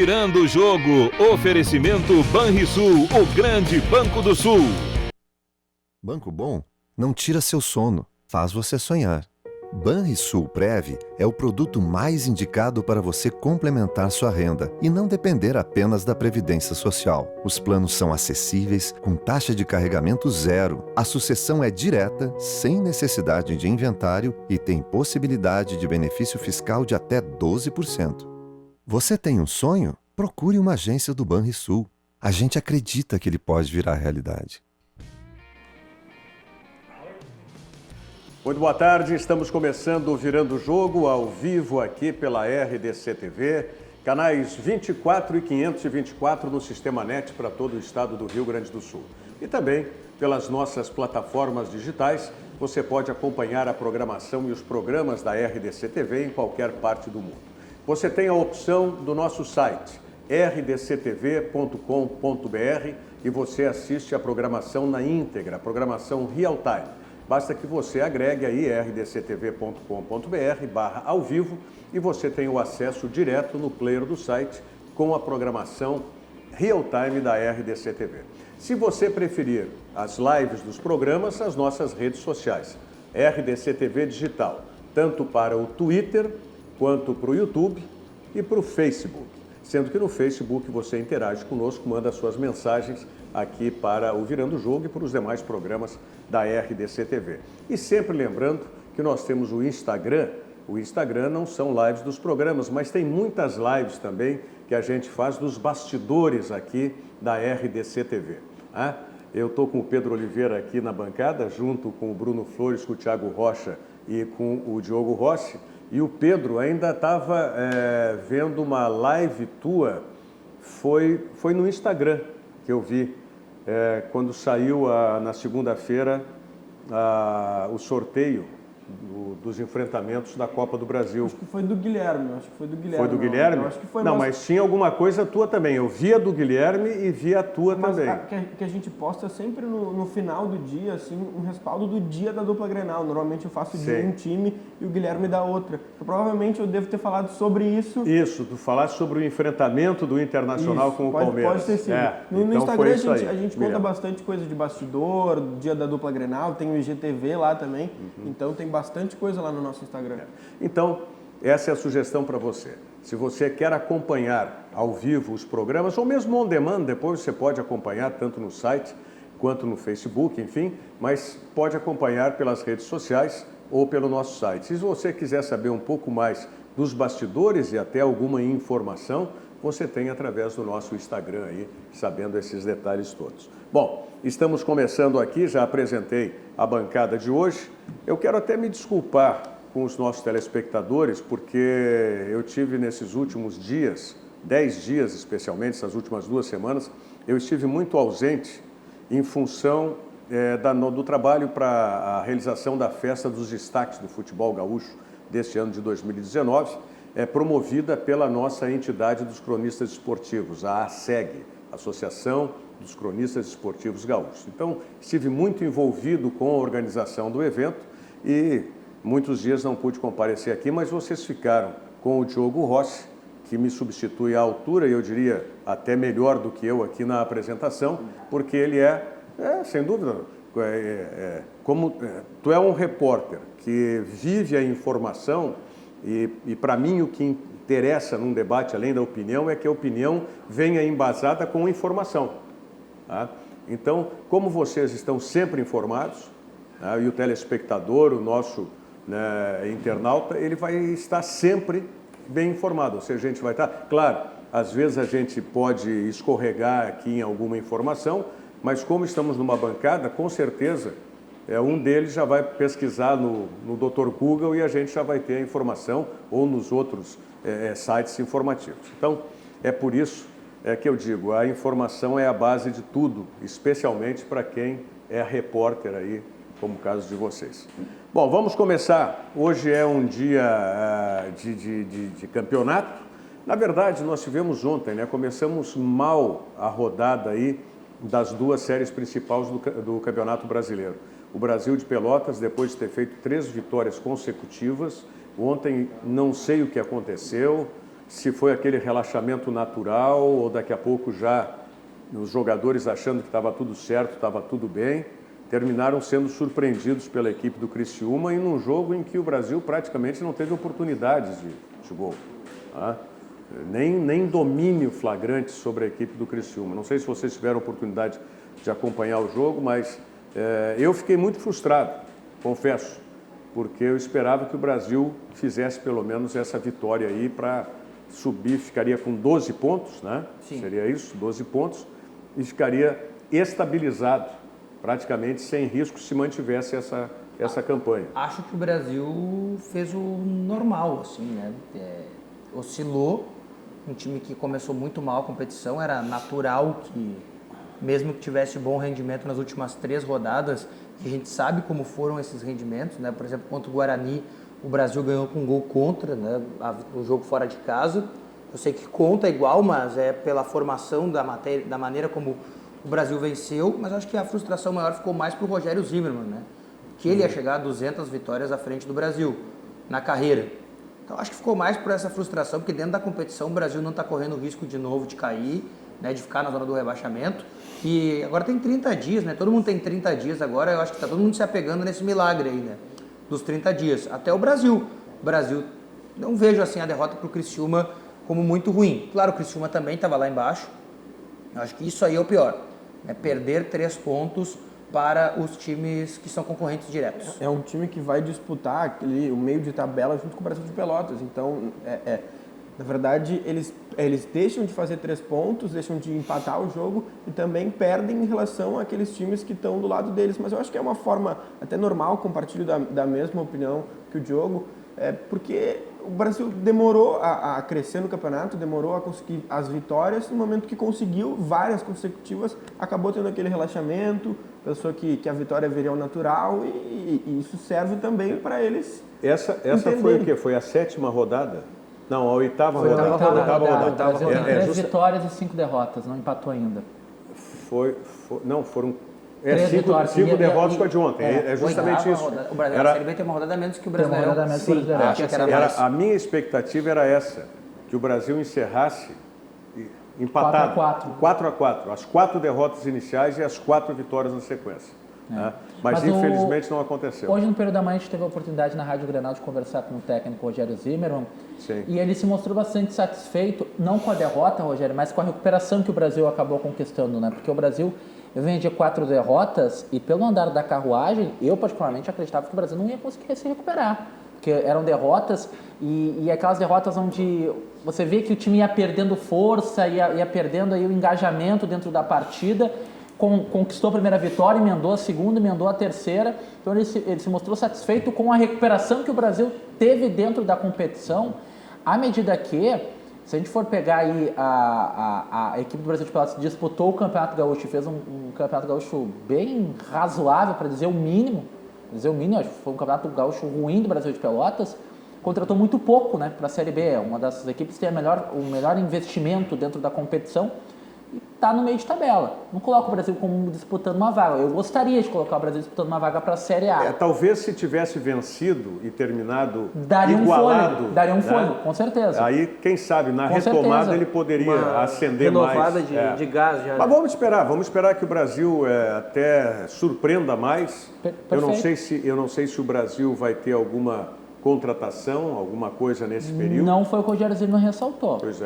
Virando o jogo, oferecimento Banrisul, o grande Banco do Sul. Banco bom não tira seu sono, faz você sonhar. Banrisul Prev é o produto mais indicado para você complementar sua renda e não depender apenas da Previdência Social. Os planos são acessíveis, com taxa de carregamento zero. A sucessão é direta, sem necessidade de inventário e tem possibilidade de benefício fiscal de até 12%. Você tem um sonho? Procure uma agência do Banrisul. A gente acredita que ele pode virar realidade. Muito boa tarde, estamos começando o Virando o Jogo ao vivo aqui pela RDC TV, canais 24 e 524 no Sistema NET para todo o estado do Rio Grande do Sul. E também pelas nossas plataformas digitais, você pode acompanhar a programação e os programas da RDC TV em qualquer parte do mundo. Você tem a opção do nosso site, rdctv.com.br, e você assiste a programação na íntegra, a programação real time. Basta que você agregue aí rdctv.com.br/ao vivo e você tem o acesso direto no player do site com a programação real time da RDC TV. Se você preferir as lives dos programas, as nossas redes sociais, RDC TV Digital, tanto para o Twitter, quanto para o YouTube e para o Facebook. Sendo que no Facebook você interage conosco, manda suas mensagens aqui para o Virando o Jogo e para os demais programas da RDC TV. E sempre lembrando que nós temos o Instagram. O Instagram não são lives dos programas, mas tem muitas lives também que a gente faz dos bastidores aqui da RDC TV. Eu estou com o Pedro Oliveira aqui na bancada, junto com o Bruno Flores, com o Thiago Rocha e com o Diogo Rossi. E o Pedro ainda estava vendo uma live tua, foi no Instagram que eu vi, quando saiu na segunda-feira o sorteio dos enfrentamentos da Copa do Brasil. Acho que foi do Guilherme. Foi do Guilherme? Acho que foi mas tinha alguma coisa tua também. Eu vi a do Guilherme e vi a tua também. Que a gente posta sempre no final do dia, assim, um respaldo do dia da dupla Grenal. Normalmente eu faço de um time e o Guilherme da outra. Então, provavelmente eu devo ter falado sobre isso. Isso, tu falaste sobre o enfrentamento do Internacional com o Palmeiras. Pode ter sido. No então Instagram a gente conta bastante coisa de bastidor, dia da dupla Grenal, tem o IGTV lá também. Então tem bastante coisa lá no nosso Instagram. Então, essa é a sugestão para você. Se você quer acompanhar ao vivo os programas, ou mesmo on demand, depois você pode acompanhar tanto no site quanto no Facebook, enfim, mas pode acompanhar pelas redes sociais ou pelo nosso site. Se você quiser saber um pouco mais dos bastidores e até alguma informação, você tem através do nosso Instagram aí, sabendo esses detalhes todos. Bom, estamos começando aqui, já apresentei a bancada de hoje. Eu quero até me desculpar com os nossos telespectadores, porque eu tive nesses últimos dias, 10 dias especialmente, essas últimas 2 semanas, eu estive muito ausente em função do trabalho para a realização da Festa dos Destaques do Futebol Gaúcho deste ano de 2019, promovida pela nossa entidade dos cronistas esportivos, a ASEG, Associação dos Cronistas Esportivos Gaúchos. Então, estive muito envolvido com a organização do evento e muitos dias não pude comparecer aqui, mas vocês ficaram com o Diogo Rossi, que me substitui à altura, e eu diria até melhor do que eu aqui na apresentação, porque ele sem dúvida, tu é um repórter que vive a informação e para mim o que interessa num debate, além da opinião, é que a opinião venha embasada com informação. Tá? Então, como vocês estão sempre informados, e o telespectador, o nosso internauta, ele vai estar sempre bem informado. Ou seja, a gente vai estar... Claro, às vezes a gente pode escorregar aqui em alguma informação, mas como estamos numa bancada, com certeza, um deles já vai pesquisar no Dr. Google e a gente já vai ter a informação, ou nos outros sites informativos. Então, é por isso que eu digo, a informação é a base de tudo, especialmente para quem é repórter aí, como o caso de vocês. Bom, vamos começar. Hoje é um dia de campeonato. Na verdade, nós tivemos ontem, começamos mal a rodada aí das 2 séries principais do Campeonato Brasileiro. O Brasil de Pelotas, depois de ter feito 3 vitórias consecutivas, ontem não sei o que aconteceu, se foi aquele relaxamento natural ou daqui a pouco já os jogadores achando que estava tudo certo, estava tudo bem, terminaram sendo surpreendidos pela equipe do Criciúma em um jogo em que o Brasil praticamente não teve oportunidades de gol. Tá? Nem domínio flagrante sobre a equipe do Criciúma. Não sei se vocês tiveram oportunidade de acompanhar o jogo, mas eu fiquei muito frustrado, confesso, porque eu esperava que o Brasil fizesse pelo menos essa vitória aí para subir, ficaria com 12 pontos, né? Sim. Seria isso, 12 pontos, e ficaria estabilizado, praticamente sem risco, se mantivesse essa campanha. Acho que o Brasil fez o normal, assim, né? Oscilou, um time que começou muito mal a competição, era natural que, mesmo que tivesse bom rendimento nas últimas 3 rodadas, que a gente sabe como foram esses rendimentos, né? Por exemplo, contra o Guarani, o Brasil ganhou com um gol contra, né? O jogo fora de casa. Eu sei que conta igual, mas é pela formação da maneira como o Brasil venceu, mas acho que a frustração maior ficou mais para o Rogério Zimmermann, né? Que ele ia chegar a 200 vitórias à frente do Brasil na carreira. Então acho que ficou mais por essa frustração, porque dentro da competição o Brasil não está correndo o risco de novo de cair, né, de ficar na zona do rebaixamento. E agora tem 30 dias, né? Todo mundo tem 30 dias agora, eu acho que está todo mundo se apegando nesse milagre aí, né? Dos 30 dias. Até o Brasil. O Brasil, não vejo assim a derrota para o Criciúma como muito ruim. Claro, o Criciúma também estava lá embaixo. Eu acho que isso aí é o pior. É perder 3 pontos para os times que são concorrentes diretos. É um time que vai disputar o meio de tabela junto com o Brasil de Pelotas. Então, na verdade, eles deixam de fazer 3 pontos, deixam de empatar o jogo e também perdem em relação àqueles times que estão do lado deles. Mas eu acho que é uma forma até normal, compartilho da mesma opinião que o Diogo, porque o Brasil demorou a crescer no campeonato, demorou a conseguir as vitórias. No momento que conseguiu várias consecutivas, acabou tendo aquele relaxamento, pensou que a vitória viria ao natural e isso serve também para eles. Essa foi o quê? Foi a 7ª rodada? Não, a 8ª rodada. O Brasil tem 3 vitórias e 5 derrotas, não empatou ainda. Foram 5 derrotas com a de ontem. É justamente isso. O Brasil, a Série B tem uma rodada a menos que o Brasileirão. A minha expectativa era essa, que o Brasil encerrasse empatado. 4-4. As 4 derrotas iniciais e as 4 vitórias na sequência. Né? Mas infelizmente não aconteceu. Hoje no período da manhã a gente teve a oportunidade na Rádio Grenal de conversar com o técnico Rogério Zimmermann. Sim. E ele se mostrou bastante satisfeito, não com a derrota, Rogério, mas com a recuperação que o Brasil acabou conquistando, né? Porque o Brasil vem de 4 derrotas e pelo andar da carruagem, eu particularmente acreditava que o Brasil não ia conseguir se recuperar. Porque eram derrotas e aquelas derrotas onde você vê que o time ia perdendo força, ia perdendo aí o engajamento dentro da partida. Conquistou a primeira vitória, emendou a segunda, emendou a terceira. Então ele se mostrou satisfeito com a recuperação que o Brasil teve dentro da competição, à medida que, se a gente for pegar aí a equipe do Brasil de Pelotas disputou o Campeonato Gaúcho e fez um Campeonato Gaúcho bem razoável, para dizer o mínimo, acho que foi um Campeonato Gaúcho ruim do Brasil de Pelotas, contratou muito pouco, né, para a Série B. Uma dessas equipes tem o melhor investimento dentro da competição e está no meio de tabela. Não coloca o Brasil como disputando uma vaga. Eu gostaria de colocar o Brasil disputando uma vaga para a Série A. Talvez se tivesse vencido e terminado daria igualado. Daria um fôlego, com certeza. Aí, quem sabe, na retomada ele poderia acender mais. Renovada de gás já. Mas vamos esperar que o Brasil até surpreenda mais. Eu não sei se o Brasil vai ter alguma contratação, alguma coisa nesse período? Não foi o que o Rogério Zimmermann ressaltou. Pois é.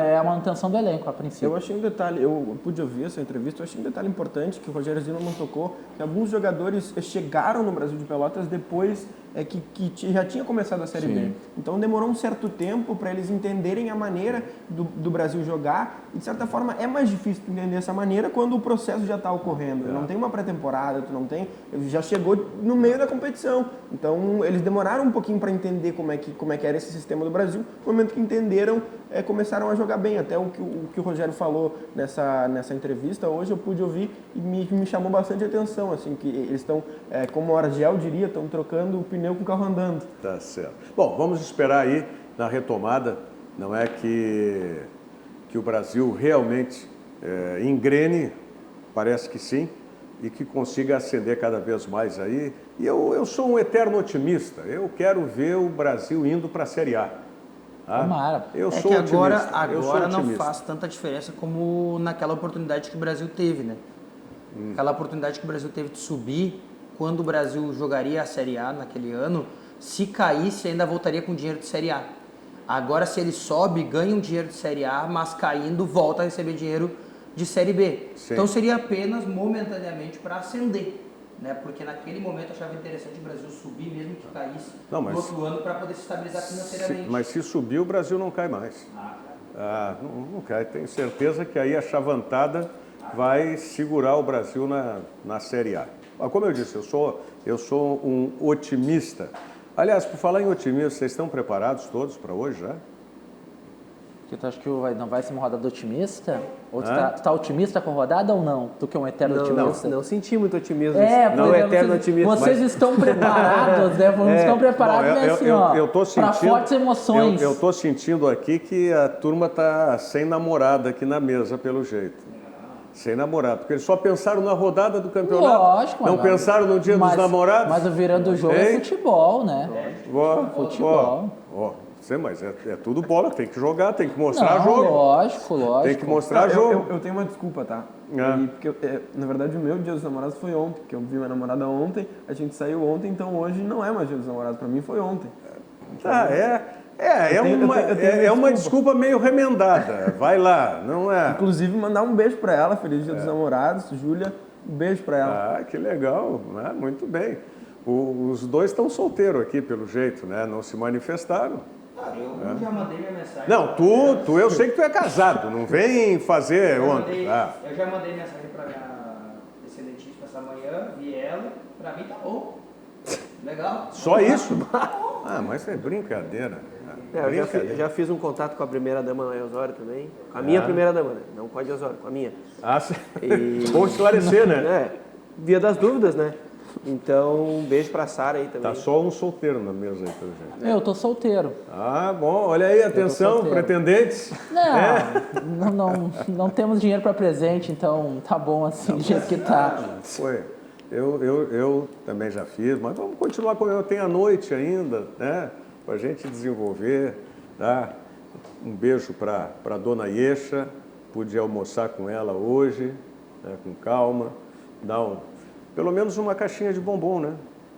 É a manutenção do elenco, a princípio. Eu achei um detalhe, eu pude ouvir essa entrevista, eu achei um detalhe importante que o Rogério Zimmermann tocou, que alguns jogadores chegaram no Brasil de Pelotas depois que já tinha começado a Série B. Então demorou um certo tempo para eles entenderem a maneira do Brasil jogar e de certa forma é mais difícil entender essa maneira quando o processo já está ocorrendo. Não tem uma pré-temporada, já chegou no meio da competição. Então eles demoraram um pouquinho para entender como é que era esse sistema do Brasil. No momento que entenderam, começaram a jogar bem. Até o que o Rogério falou nessa entrevista hoje eu pude ouvir e me chamou bastante atenção, assim, que eles estão, como o Argel diria, estão trocando o pneu com o carro andando. Tá certo. Bom, vamos esperar aí na retomada, não é que o Brasil realmente engrene, parece que sim, e que consiga ascender cada vez mais aí. E eu sou um eterno otimista, eu quero ver o Brasil indo para a Série A. Tomara. Eu É sou que agora, otimista. Eu sou agora não otimista. faz tanta diferença como naquela oportunidade que o Brasil teve, né? Aquela oportunidade que o Brasil teve de subir, quando o Brasil jogaria a Série A naquele ano, se caísse ainda voltaria com dinheiro de Série A. Agora se ele sobe, ganha um dinheiro de Série A, mas caindo volta a receber dinheiro de Série B. Sim. Então seria apenas momentaneamente para ascender, né? Porque naquele momento eu achava interessante o Brasil subir mesmo que caísse Não, mas- no outro ano para poder se estabilizar financeiramente. Mas se subir, o Brasil não cai mais. Não cai. Tenho certeza que aí a chavantada vai segurar o Brasil na Série A. Mas como eu disse, eu sou um otimista. Aliás, por falar em otimismo, vocês estão preparados todos para hoje já? Porque tu acha que não vai ser uma rodada otimista? Ou tu Hã? tá otimista com a rodada ou não? Tu que é um eterno otimista. Não senti muito otimismo. É, não pois é eterno vocês, otimismo. vocês estão preparados, né? Estão preparados, Bom, né, assim, ó, eu tô para sentindo, fortes emoções. Eu estou sentindo aqui que a turma está sem namorada aqui na mesa, pelo jeito. Sem namorado, porque eles só pensaram na rodada do campeonato. Lógico, não mas- pensaram no dia dos namorados. Mas o virando o jogo é Hein? futebol, né? Futebol. Mas é tudo bola, tem que jogar, tem que mostrar Não, jogo. lógico. Tem que mostrar jogo. Eu tenho uma desculpa, tá? É. Porque, na verdade, o meu dia dos namorados foi ontem, porque eu vi minha namorada ontem, a gente saiu ontem, então hoje não é mais dia dos namorados. Pra mim foi ontem. É uma desculpa meio remendada. Vai lá, não é? Inclusive, mandar um beijo pra ela, feliz dia dos namorados. Júlia, um beijo pra ela. Ah, que legal, né? Muito bem. Os dois estão solteiros aqui, pelo jeito, né? Não se manifestaram. Cara, eu já mandei minha mensagem. Não, eu sei que tu é casado, não vem fazer ontem. Eu já mandei mensagem pra minha descendentíssima essa manhã, vi ela, pra mim tá bom. Legal. Só isso? Ah, mas é brincadeira. Eu já fiz um contato com a primeira-dama Ana Osório também. Com a minha primeira-dama, né? Não com a de Osório, com a minha. Sim. E- Bom esclarecer, né? É, via das dúvidas, né? Então, um beijo pra Sara aí também. Tá só um solteiro na mesa aí, pelo jeito. Eu tô solteiro. Ah, bom, olha aí, atenção, solteiro. pretendentes. Não temos dinheiro para presente, então tá bom assim, do jeito que tá. Foi. Eu também já fiz, mas vamos continuar com eu. Tem a noite ainda, né? Pra gente desenvolver, tá? Um beijo para dona Iexa, pude almoçar com ela hoje, né? Com calma, pelo menos uma caixinha de bombom, né?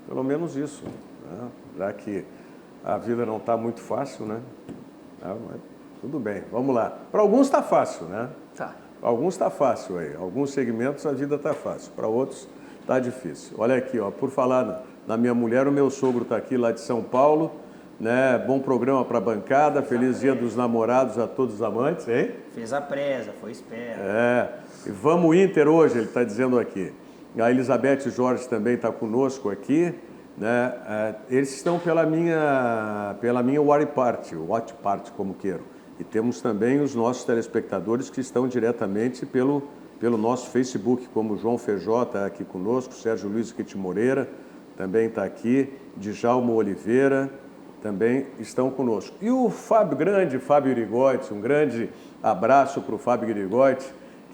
Pelo menos isso, né? Já que a vida não está muito fácil, né? Mas tudo bem, vamos lá. Para alguns está fácil, né? Tá. Para alguns está fácil aí. Alguns segmentos a vida está fácil, para outros está difícil. Olha aqui, ó, por falar na minha mulher, o meu sogro está aqui lá de São Paulo, né? Bom programa para a bancada, feliz dia dos namorados a todos os amantes, hein? Fez a presa, foi esperto. E vamos Inter hoje, ele está dizendo aqui. A Elizabeth Jorge também está conosco aqui, né? Eles estão pela minha Watch Party, como queiro. E temos também os nossos telespectadores que estão diretamente pelo nosso Facebook, como o João Feijó está aqui conosco, Sérgio Luiz Quete Moreira também está aqui, Djalma Oliveira também estão conosco. E o Fábio Irigoyen, um grande abraço para o Fábio Irigoyen,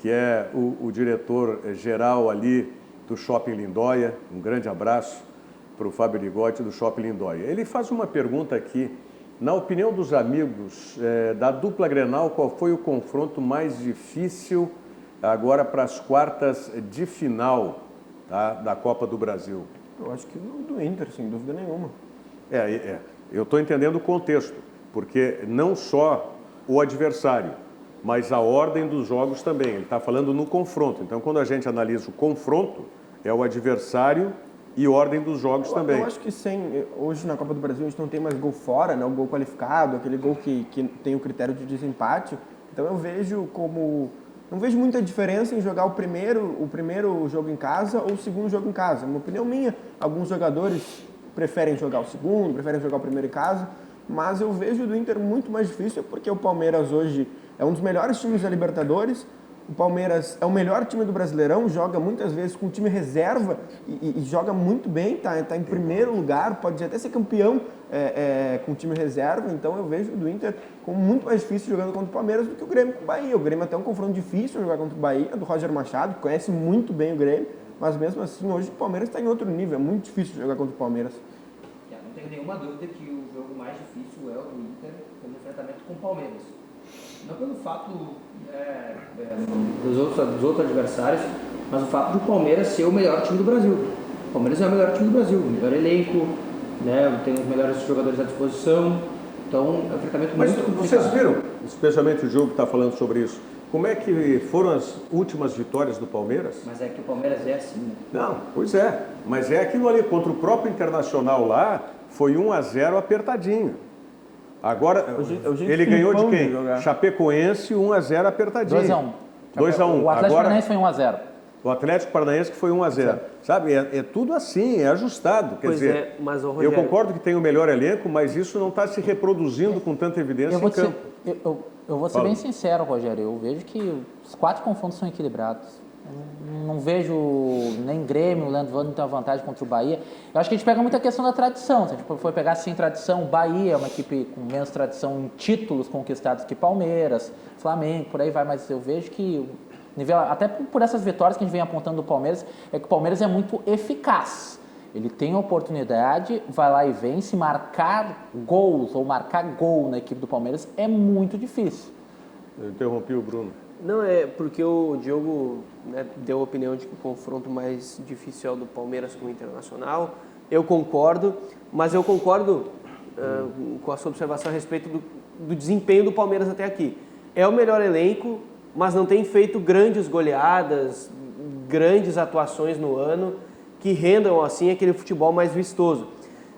que é o diretor-geral ali do Shopping Lindóia. Um grande abraço para o Fábio Irigoyen do Shopping Lindóia. Ele faz uma pergunta aqui. Na opinião dos amigos da dupla Grenal, qual foi o confronto mais difícil agora para as quartas de final, tá, da Copa do Brasil? Eu acho que do Inter, sem dúvida nenhuma. Eu estou entendendo o contexto, porque não só o adversário, mas a ordem dos jogos também. Ele está falando no confronto. Então, quando a gente analisa o confronto, é o adversário e ordem dos jogos também. Eu acho que hoje na Copa do Brasil a gente não tem mais gol fora, né? O gol qualificado, aquele gol que tem o critério de desempate. Então eu vejo não vejo muita diferença em jogar o primeiro jogo em casa ou o segundo jogo em casa. É uma opinião minha. Alguns jogadores preferem jogar o segundo, preferem jogar o primeiro em casa, mas eu vejo do Inter muito mais difícil porque o Palmeiras hoje é um dos melhores times da Libertadores. O Palmeiras é o melhor time do Brasileirão, joga muitas vezes com time reserva e joga muito bem, tá em primeiro lugar, pode até ser campeão com time reserva. Então eu vejo do Inter como muito mais difícil jogando contra o Palmeiras do que o Grêmio com o Bahia. O Grêmio até é um confronto difícil jogar contra o Bahia, do Roger Machado, que conhece muito bem o Grêmio, mas mesmo assim hoje o Palmeiras está em outro nível, é muito difícil jogar contra o Palmeiras. Não tem tenho nenhuma dúvida que o jogo mais difícil é o do Inter pelo enfrentamento com o Palmeiras. Não pelo fato dos outros adversários, mas o fato do Palmeiras ser o melhor time do Brasil. O Palmeiras é o melhor time do Brasil, o melhor elenco, né, tem os melhores jogadores à disposição. Então, é um enfrentamento Mas muito complicado. vocês viram, especialmente o Diogo que está falando sobre isso, como é que foram as últimas vitórias do Palmeiras? Mas é que o Palmeiras é assim, né? Não, pois é. Mas é aquilo ali, contra o próprio Internacional lá, foi 1-0 apertadinho. Agora, ele ganhou de quem? Chapecoense, 1-0 apertadinho. 2-1. 2-1. O Atlético Agora, Paranaense foi 1-0. o Atlético Paranaense que foi 1-0. Sabe, é tudo assim, é ajustado. Quer Pois dizer, é, mas, ô, eu Rogério, concordo que tem o melhor elenco, mas isso não está se reproduzindo com tanta evidência Eu vou em ser, campo. eu vou ser Fala. bem sincero, Rogério. Eu vejo que os 4 confrontos são equilibrados. Eu não vejo nem Grêmio, o Leandro Vando tem uma vantagem contra o Bahia. Eu acho que a gente pega muita questão da tradição. Se a gente for pegar assim tradição, o Bahia é uma equipe com menos tradição em títulos conquistados que Palmeiras, Flamengo, por aí vai. Mas eu vejo que, até por essas vitórias que a gente vem apontando do Palmeiras, é que o Palmeiras é muito eficaz. Ele tem a oportunidade, vai lá e vence. Marcar gols ou marcar gol na equipe do Palmeiras é muito difícil. Eu interrompi o Bruno. Não, é porque o Diogo, né, deu a opinião de que o confronto mais difícil é o do Palmeiras com o Internacional. Eu concordo, mas eu concordo com a sua observação a respeito do desempenho do Palmeiras até aqui. É o melhor elenco, mas não tem feito grandes goleadas, grandes atuações no ano que rendam assim aquele futebol mais vistoso.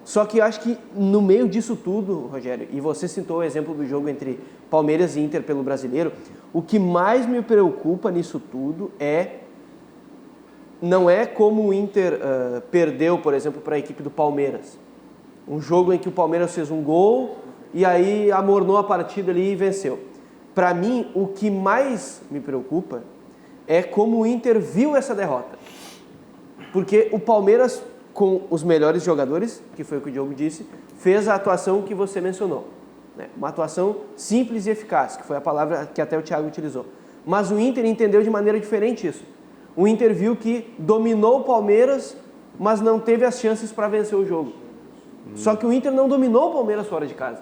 Só que eu acho que no meio disso tudo, Rogério, e você citou o exemplo do jogo entre Palmeiras e Inter pelo Brasileiro, o que mais me preocupa nisso tudo não é como o Inter perdeu, por exemplo, para a equipe do Palmeiras. Um jogo em que o Palmeiras fez um gol e aí amornou a partida ali e venceu. Para mim, o que mais me preocupa é como o Inter viu essa derrota. Porque o Palmeiras, com os melhores jogadores, que foi o que o Diogo disse, fez a atuação que você mencionou. Né? Uma atuação simples e eficaz, que foi a palavra que até o Thiago utilizou. Mas o Inter entendeu de maneira diferente isso. O Inter viu que dominou o Palmeiras, mas não teve as chances para vencer o jogo. Só que o Inter não dominou o Palmeiras fora de casa.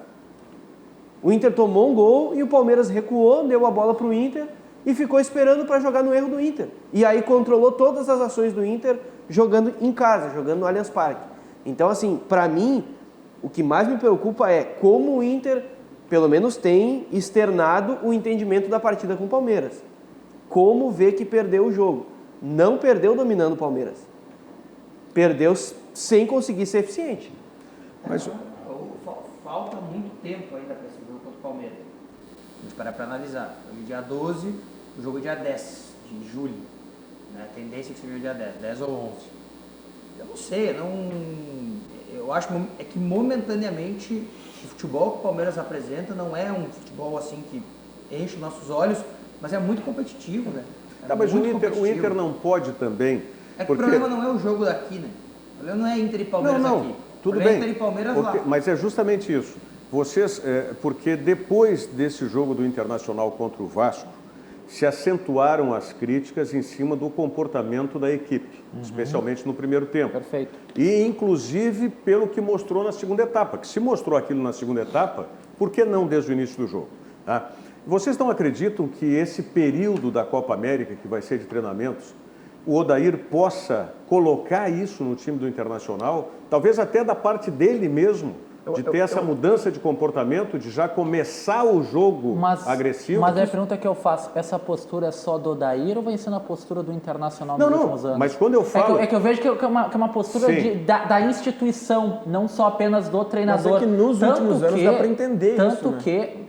O Inter tomou um gol e o Palmeiras recuou, deu a bola para o Inter e ficou esperando para jogar no erro do Inter. E aí controlou todas as ações do Inter jogando em casa, jogando no Allianz Parque. Então, assim, para mim, o que mais me preocupa é como o Inter, pelo menos, tem externado o entendimento da partida com o Palmeiras. Como vê que perdeu o jogo. Não perdeu dominando o Palmeiras. Perdeu sem conseguir ser eficiente. Mas Falta muito tempo ainda para esse jogo contra o Palmeiras. A gente para analisar. O dia 12, o jogo é dia 10 de julho. Né? A tendência é que seja o dia 10 ou 11. Eu não sei, eu acho que momentaneamente o futebol que o Palmeiras apresenta não é um futebol assim que enche os nossos olhos, mas é muito competitivo, né? Tá, mas o Inter não pode também... É que o problema não é o jogo daqui, né? O problema não é Inter e Palmeiras aqui. Tudo bem. bem, Inter e Palmeiras lá. mas é justamente isso. Vocês, porque depois desse jogo do Internacional contra o Vasco, se acentuaram as críticas em cima do comportamento da equipe, especialmente no primeiro tempo. Perfeito. E, inclusive, pelo que mostrou na segunda etapa. Que se mostrou aquilo na segunda etapa, por que não desde o início do jogo? Tá? Vocês não acreditam que esse período da Copa América, que vai ser de treinamentos, o Odair possa colocar isso no time do Internacional, talvez até da parte dele mesmo, de ter essa mudança de comportamento, de já começar o jogo agressivo? Mas a pergunta que eu faço, essa postura é só do Odair ou vem sendo a postura do Internacional nos últimos anos? Mas quando eu falo... É que eu vejo que é uma postura da instituição, não só apenas do treinador. Mas é que nos últimos anos dá para entender isso, Tanto né? que...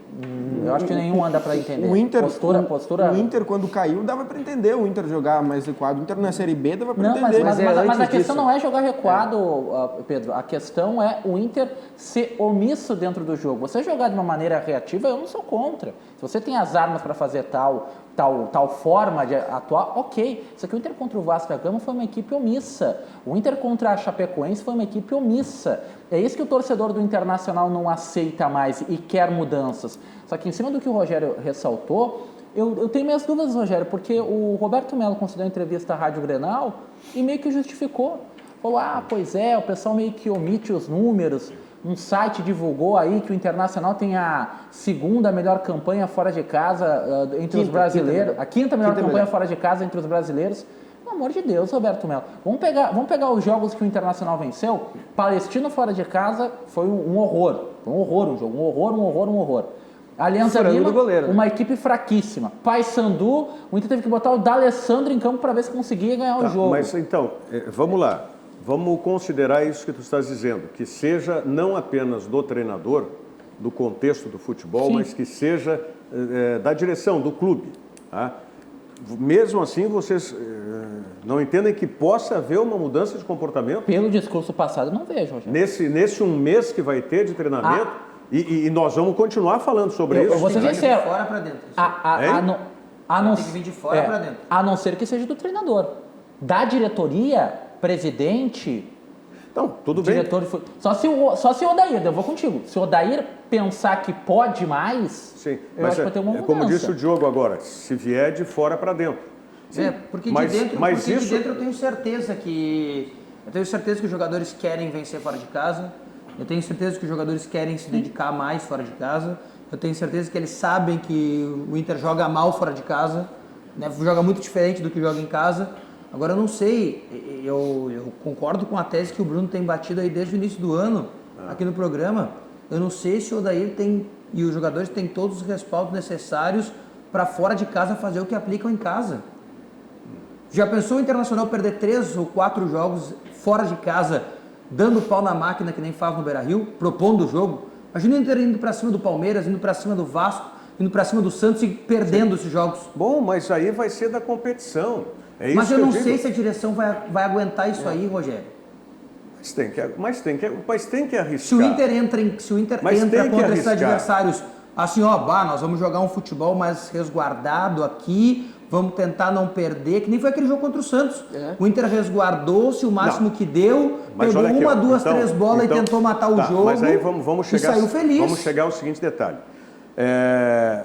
Eu acho que nenhum anda para entender. O Inter, postura... o Inter, quando caiu, dava para entender o Inter jogar mais recuado. O Inter na Série B dava para entender. Mas a questão não é jogar recuado, Pedro. A questão é o Inter ser omisso dentro do jogo. Você jogar de uma maneira reativa, eu não sou contra. Se você tem as armas para fazer tal forma de atuar, ok. Só que o Inter contra o Vasco da Gama foi uma equipe omissa. O Inter contra a Chapecoense foi uma equipe omissa. É isso que o torcedor do Internacional não aceita mais e quer mudanças. Só que em cima do que o Rogério ressaltou, eu tenho minhas dúvidas, Rogério, porque o Roberto Melo concedeu uma entrevista à Rádio Grenal e meio que justificou. Falou, pois é, o pessoal meio que omite os números. Um site divulgou aí que o Internacional tem a segunda melhor campanha fora de casa entre os brasileiros. A quinta melhor campanha fora de casa entre os brasileiros. Pelo amor de Deus, Roberto Melo. Vamos pegar os jogos que o Internacional venceu. Palestino fora de casa foi um horror. Foi um horror o jogo. Um horror. Alianza Lima, uma equipe fraquíssima. Paysandu, o Inter teve que botar o D'Alessandro em campo para ver se conseguia ganhar o jogo. Mas então, vamos lá. Vamos considerar isso que tu estás dizendo, que seja não apenas do treinador, do contexto do futebol, mas que seja da direção, do clube. Tá? Mesmo assim, vocês não entendem que possa haver uma mudança de comportamento? Pelo discurso passado, eu não vejo, Rogério. Nesse um mês que vai ter de treinamento, e nós vamos continuar falando sobre isso. Eu vou ser sincero. De fora para dentro. Tem que vir de fora para dentro. A não ser que seja do treinador. Da diretoria, presidente... Então, tudo bem. Só se o Odair, eu vou contigo. Se o Odair pensar que pode mais, sim, eu acho que vai ter uma mudança. Como disse o Diogo agora, se vier de fora para dentro. Sim, porque de dentro eu tenho certeza que... Eu tenho certeza que os jogadores querem vencer fora de casa. Eu tenho certeza que os jogadores querem se dedicar mais fora de casa. Eu tenho certeza que eles sabem que o Inter joga mal fora de casa, né? Joga muito diferente do que joga em casa. Agora, eu não sei, eu concordo com a tese que o Bruno tem batido aí desde o início do ano, aqui no programa. Eu não sei se o Odair e os jogadores têm todos os respaldos necessários para fora de casa fazer o que aplicam em casa. Já pensou o Internacional perder 3 ou 4 jogos fora de casa, dando pau na máquina que nem faz no Beira-Rio, propondo o jogo? Imagina o Inter indo para cima do Palmeiras, indo para cima do Vasco, indo para cima do Santos e perdendo esses jogos. Bom, mas aí vai ser da competição. Mas eu não sei se a direção vai aguentar isso aí, Rogério. Mas tem que arriscar. Se o Inter entra contra esses adversários, assim, nós vamos jogar um futebol mais resguardado aqui, vamos tentar não perder, que nem foi aquele jogo contra o Santos. O Inter resguardou-se o máximo que deu, pegou aqui, 1, 2, 3 bolas e tentou matar o jogo. Mas aí vamos chegar, e saiu feliz. Vamos chegar ao seguinte detalhe.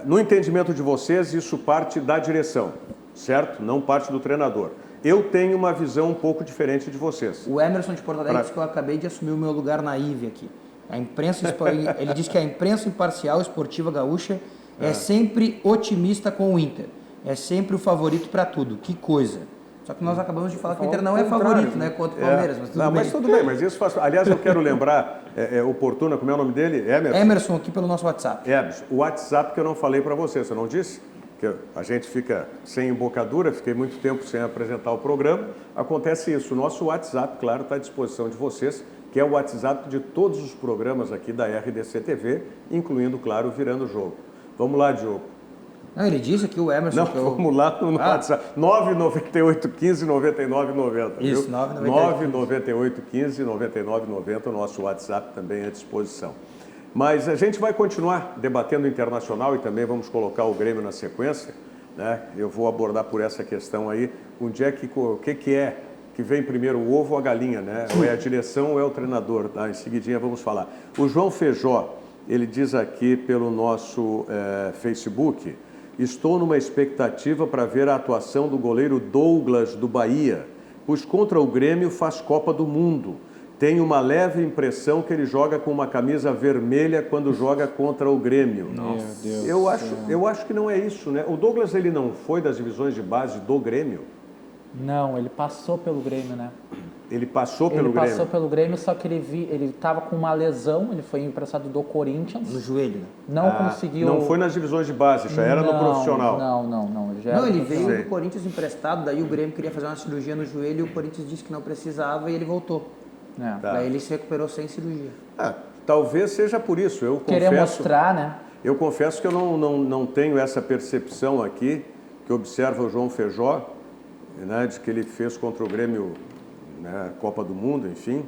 No entendimento de vocês, isso parte da direção, certo? Não parte do treinador. Eu tenho uma visão um pouco diferente de vocês. O Emerson de Porto Alegre disse que eu acabei de assumir o meu lugar na IVE aqui. A imprensa, ele diz que a imprensa imparcial esportiva gaúcha é sempre otimista com o Inter. É sempre o favorito para tudo. Que coisa. Só que nós acabamos de falar que o Inter não é favorito, né, contra o Palmeiras. Mas tudo bem, mas isso faz... Aliás, eu quero lembrar, oportuna, como é o nome dele? Emerson, aqui pelo nosso WhatsApp. O WhatsApp que eu não falei para você não disse? Que a gente fica sem embocadura, fiquei muito tempo sem apresentar o programa. Acontece isso. O nosso WhatsApp, claro, está à disposição de vocês, que é o WhatsApp de todos os programas aqui da RDC TV, incluindo, claro, o Virando o Jogo. Vamos lá, Diogo. Não, ele disse aqui o Emerson... Vamos lá no WhatsApp. 998 15 99 90. Isso, 998 15 99 90. O nosso WhatsApp também à disposição. Mas a gente vai continuar debatendo o Internacional e também vamos colocar o Grêmio na sequência, né? Eu vou abordar por essa questão aí, o que é que vem primeiro, o ovo ou a galinha, né? Ou é a direção ou é o treinador, tá? Em seguidinha vamos falar. O João Feijó, ele diz aqui pelo nosso Facebook: estou numa expectativa para ver a atuação do goleiro Douglas do Bahia, pois contra o Grêmio faz Copa do Mundo. Tenho uma leve impressão que ele joga com uma camisa vermelha quando joga contra o Grêmio. Nossa. Eu acho que não é isso, né? O Douglas, ele não foi das divisões de base do Grêmio? Não, ele passou pelo Grêmio, né? Ele passou pelo Grêmio? Ele passou pelo Grêmio, só que ele estava com uma lesão, ele foi emprestado do Corinthians. No joelho, né? Não conseguiu... Não foi nas divisões de base, já era no profissional. Não. Ele veio do Corinthians emprestado, daí o Grêmio queria fazer uma cirurgia no joelho e o Corinthians disse que não precisava e ele voltou. Daí ele se recuperou sem cirurgia. Talvez seja por isso. Eu queria mostrar, né? Eu confesso que eu não tenho essa percepção aqui, que observa o João Feijó, né, de que ele fez contra o Grêmio, né, Copa do Mundo, enfim.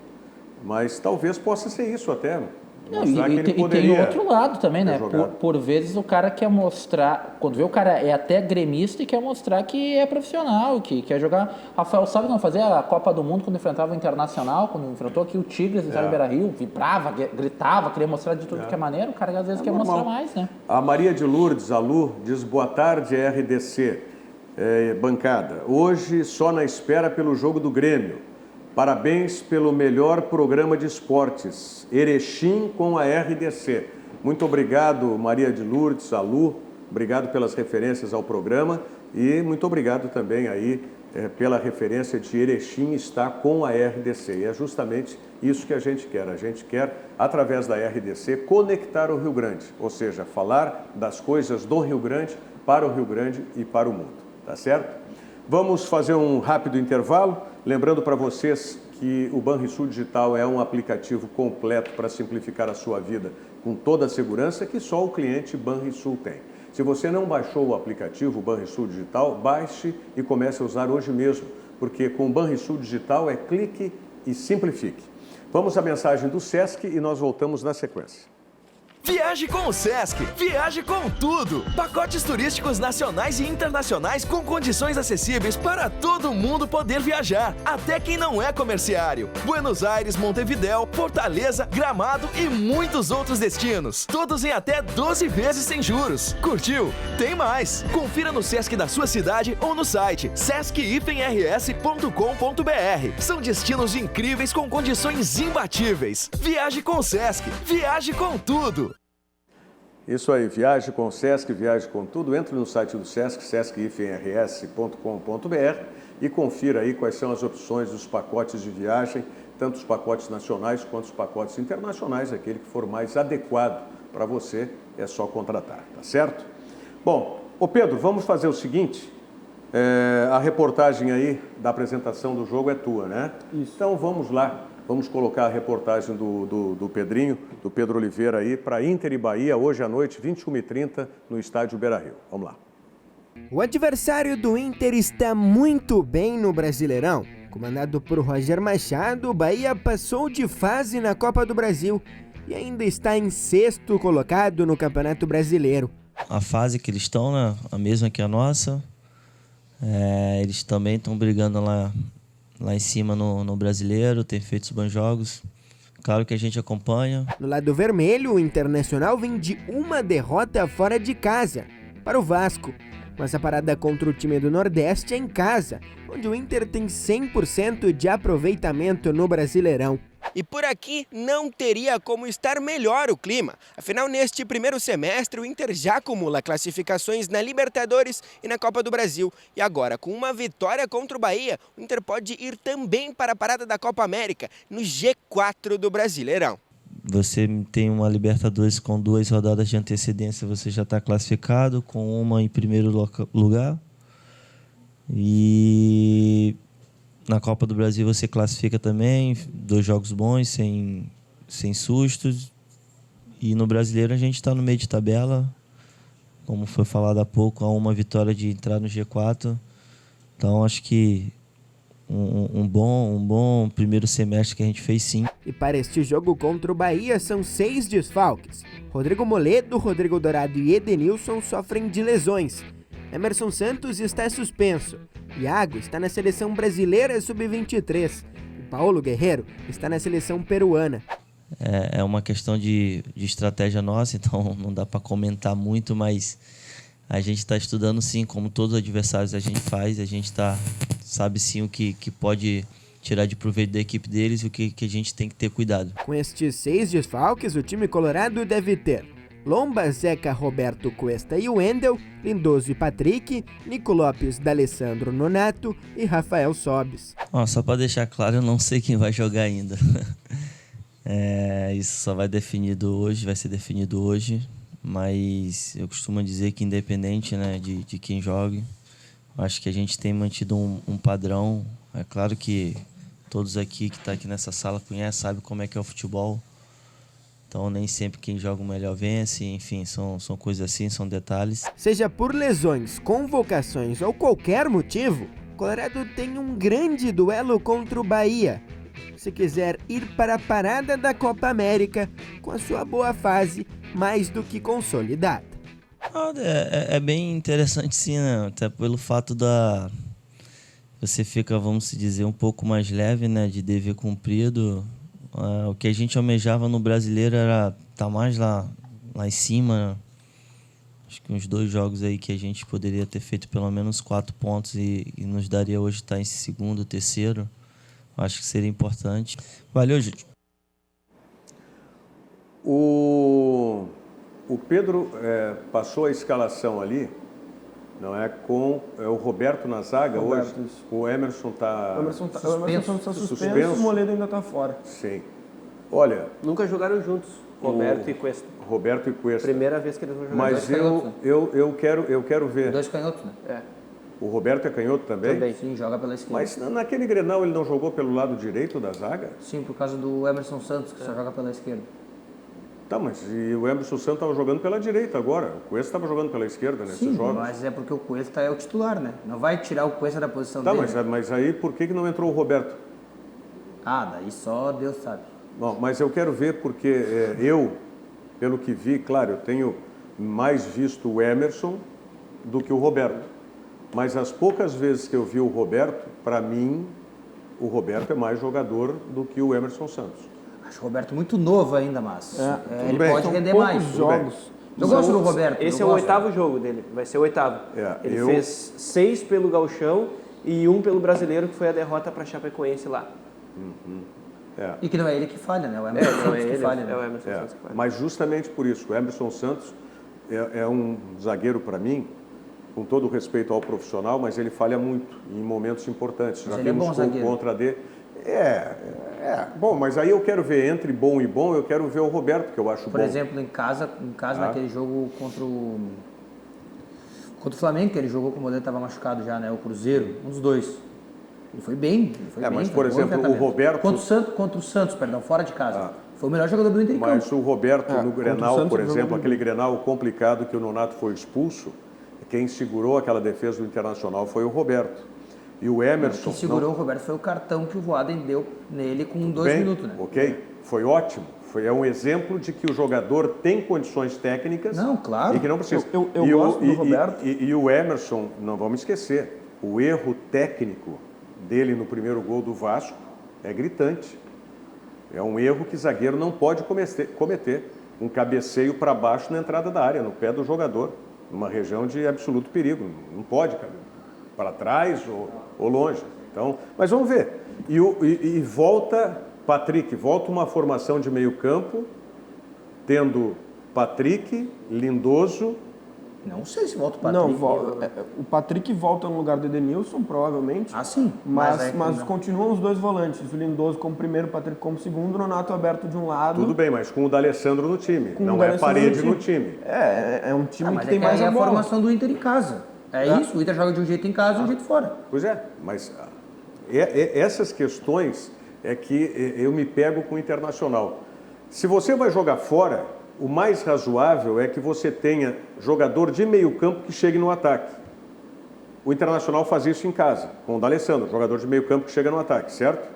Mas talvez possa ser isso até. E tem outro lado também, né? Por vezes o cara quer mostrar, quando vê o cara é até gremista e quer mostrar que é profissional, que quer jogar. Rafael Salve não fazia a Copa do Mundo quando enfrentava o Internacional, quando enfrentou aqui o Tigres no Beira-Rio, vibrava, gritava, queria mostrar de tudo que é maneiro, o cara às vezes quer mostrar mais, né? A Maria de Lourdes, a Lu, diz: boa tarde, RDC, bancada. Hoje só na espera pelo jogo do Grêmio. Parabéns pelo melhor programa de esportes, Erechim com a RDC. Muito obrigado, Maria de Lourdes, Alu, obrigado pelas referências ao programa e muito obrigado também aí pela referência de Erechim está com a RDC. E é justamente isso que a gente quer. A gente quer, através da RDC, conectar o Rio Grande, ou seja, falar das coisas do Rio Grande para o Rio Grande e para o mundo, tá certo? Vamos fazer um rápido intervalo, lembrando para vocês que o Banrisul Digital é um aplicativo completo para simplificar a sua vida com toda a segurança que só o cliente Banrisul tem. Se você não baixou o aplicativo Banrisul Digital, baixe e comece a usar hoje mesmo, porque com o Banrisul Digital é clique e simplifique. Vamos à mensagem do Sesc e nós voltamos na sequência. Viaje com o Sesc, viaje com tudo. Pacotes turísticos nacionais e internacionais com condições acessíveis para todo mundo poder viajar, até quem não é comerciário. Buenos Aires, Montevidéu, Fortaleza, Gramado e muitos outros destinos. Todos em até 12 vezes sem juros. Curtiu? Tem mais! Confira no Sesc da sua cidade ou no site sesc-rs.com.br. São destinos incríveis com condições imbatíveis. Viaje com o Sesc, viaje com tudo. Isso aí, viaje com o Sesc, viaje com tudo. Entre no site do Sesc, sesc-rs.com.br e confira aí quais são as opções dos pacotes de viagem, tanto os pacotes nacionais quanto os pacotes internacionais, aquele que for mais adequado para você, é só contratar, tá certo? Bom, ô Pedro, vamos fazer o seguinte, a reportagem aí da apresentação do jogo é tua, né? Isso. Então vamos lá. Vamos colocar a reportagem do Pedrinho, do Pedro Oliveira aí, para Inter e Bahia, hoje à noite, 21h30, no estádio Beira-Rio. Vamos lá. O adversário do Inter está muito bem no Brasileirão. Comandado por Roger Machado, o Bahia passou de fase na Copa do Brasil e ainda está em 6º colocado no Campeonato Brasileiro. A fase que eles estão, né, a mesma que a nossa, eles também estão brigando lá em cima no Brasileiro, tem feito os bons jogos. Claro que a gente acompanha. No lado vermelho, o Internacional vem de uma derrota fora de casa para o Vasco. Mas a parada contra o time do Nordeste é em casa, onde o Inter tem 100% de aproveitamento no Brasileirão. E por aqui não teria como estar melhor o clima. Afinal, neste primeiro semestre, o Inter já acumula classificações na Libertadores e na Copa do Brasil. E agora, com uma vitória contra o Bahia, o Inter pode ir também para a parada da Copa América, no G4 do Brasileirão. Você tem uma Libertadores com 2 rodadas de antecedência, você já está classificado, com uma em primeiro lugar. E na Copa do Brasil você classifica também, 2 jogos bons, sem sustos. E no Brasileiro a gente está no meio de tabela, como foi falado há pouco, a uma vitória de entrar no G4. Então acho que um bom primeiro semestre que a gente fez, sim. E para este jogo contra o Bahia são 6 desfalques. Rodrigo Moledo, Rodrigo Dourado e Edenilson sofrem de lesões. Emerson Santos está suspenso. Iago está na seleção brasileira sub-23. E Paulo Guerreiro está na seleção peruana. É uma questão de estratégia nossa, então não dá para comentar muito, mas a gente está estudando sim, como todos os adversários a gente faz, a gente sabe sim o que pode tirar de proveito da equipe deles e o que a gente tem que ter cuidado. Com estes 6 desfalques, o time colorado deve ter Lomba, Zeca, Roberto, Cuesta e Wendel, Lindoso e Patrick, Nico Lopes, D'Alessandro, Nonato e Rafael Sobis. Só para deixar claro, eu não sei quem vai jogar ainda. Isso só vai ser definido hoje, mas eu costumo dizer que independente, né, de quem jogue, acho que a gente tem mantido um padrão. É claro que todos aqui que estão aqui nessa sala conhecem, sabem como é que é o futebol. Então nem sempre quem joga o melhor vence, enfim, são coisas assim, são detalhes. Seja por lesões, convocações ou qualquer motivo, Colorado tem um grande duelo contra o Bahia. Se quiser ir para a parada da Copa América com a sua boa fase mais do que consolidada. É bem interessante sim, né? Até pelo fato você fica, vamos dizer, um pouco mais leve, né? De dever cumprido. O que a gente almejava no Brasileiro era estar mais lá em cima, né? Acho que uns 2 jogos aí que a gente poderia ter feito pelo menos 4 pontos e nos daria hoje estar em segundo, terceiro. Acho que seria importante. Valeu, gente. O Pedro passou a escalação ali, não é? Com o Roberto na zaga hoje. Isso. O Emerson está suspenso, o Moledo ainda está fora. Sim. Olha, Nunca jogaram juntos, Roberto e Cuesta. Roberto e Cuesta. Primeira vez que eles vão jogar. Mas eu quero ver. Dois canhotos, né? É, O Roberto é canhoto também? também. Sim, joga pela esquerda. Mas naquele Grenal ele não jogou pelo lado direito da zaga? Sim, por causa do Emerson Santos, que só joga pela esquerda. Tá, mas e o Emerson Santos estava jogando pela direita agora. O Cuesta estava jogando pela esquerda nesses Sim, jogos. mas é porque o Cuesta é o titular, né? Não vai tirar o Cuesta da posição Tá, dele. mas aí por que não entrou o Roberto? Ah, daí só Deus sabe. Bom, mas eu quero ver porque pelo que vi, claro, eu tenho mais visto o Emerson do que o Roberto. Mas as poucas vezes que eu vi o Roberto, para mim, o Roberto é mais jogador do que o Emerson Santos. Acho o Roberto muito novo ainda, mas ele bem. pode São render poucos mais. jogos. Eu gosto do Roberto. Esse eu é o gosto. 8º jogo dele, vai ser o 8º. Ele eu- fez 6 pelo Gauchão e 1 pelo Brasileiro, que foi a derrota para Chapecoense lá. E que não é ele que falha, né? O Emerson Não Santos é que ele, falha. é né? o Emerson Santos que falha. Mas justamente por isso, o Emerson Santos é um zagueiro para mim, com todo o respeito ao profissional, mas ele falha muito em momentos importantes. Mas Já ele é vimos bom gol zagueiro. contra a D. Bom, mas aí eu quero ver entre bom e bom, eu quero ver o Roberto, que eu acho Por bom. exemplo, em casa naquele jogo contra o Flamengo, que ele jogou com o Moledo estava machucado já, né? O Cruzeiro, um dos dois. Ele foi bem. mas, foi por bom exemplo, enfrentamento. o Roberto- Contra o Santos, fora de casa. Foi o melhor jogador do Inter em Mas campo. o Roberto no contra o Grenal, Santos, por ele jogou exemplo, muito aquele Grenal complicado que o Nonato foi expulso, quem segurou aquela defesa do Internacional foi o Roberto. E o Emerson... Quem segurou o Roberto foi o cartão que o Voaden deu nele com 2 Bem, minutos, né? Ok, foi ótimo. É um exemplo de que o jogador tem condições técnicas. Não, claro. E que não precisa. Eu gosto do Roberto. E o Emerson, não vamos esquecer, o erro técnico dele no primeiro gol do Vasco é gritante. É um erro que zagueiro não pode cometer. Um cabeceio para baixo na entrada da área, no pé do jogador, numa região de absoluto perigo. Não pode, cara. Para trás ou longe. Então, mas vamos ver. E volta, Patrick, volta uma formação de meio campo, tendo Patrick, Lindoso. Não sei se volta o Patrick. O Patrick volta no lugar do Edenilson, provavelmente. Ah, sim. Mas não. continuam os dois volantes. O Lindoso como primeiro, o Patrick como segundo, o Nonato aberto de um lado. Tudo bem, mas com o D'Alessandro no time. Com o Não é D'Alessandro Parede no no time. É um time Mas que tem que mais aí é a a bola. formação do Inter em casa. É isso, o Inter joga de um jeito em casa e de um jeito fora. Pois é, mas essas questões é que eu me pego com o Internacional. Se você vai jogar fora, o mais razoável é que você tenha jogador de meio campo que chegue no ataque. O Internacional faz isso em casa, com o D'Alessandro, jogador de meio campo que chega no ataque, certo?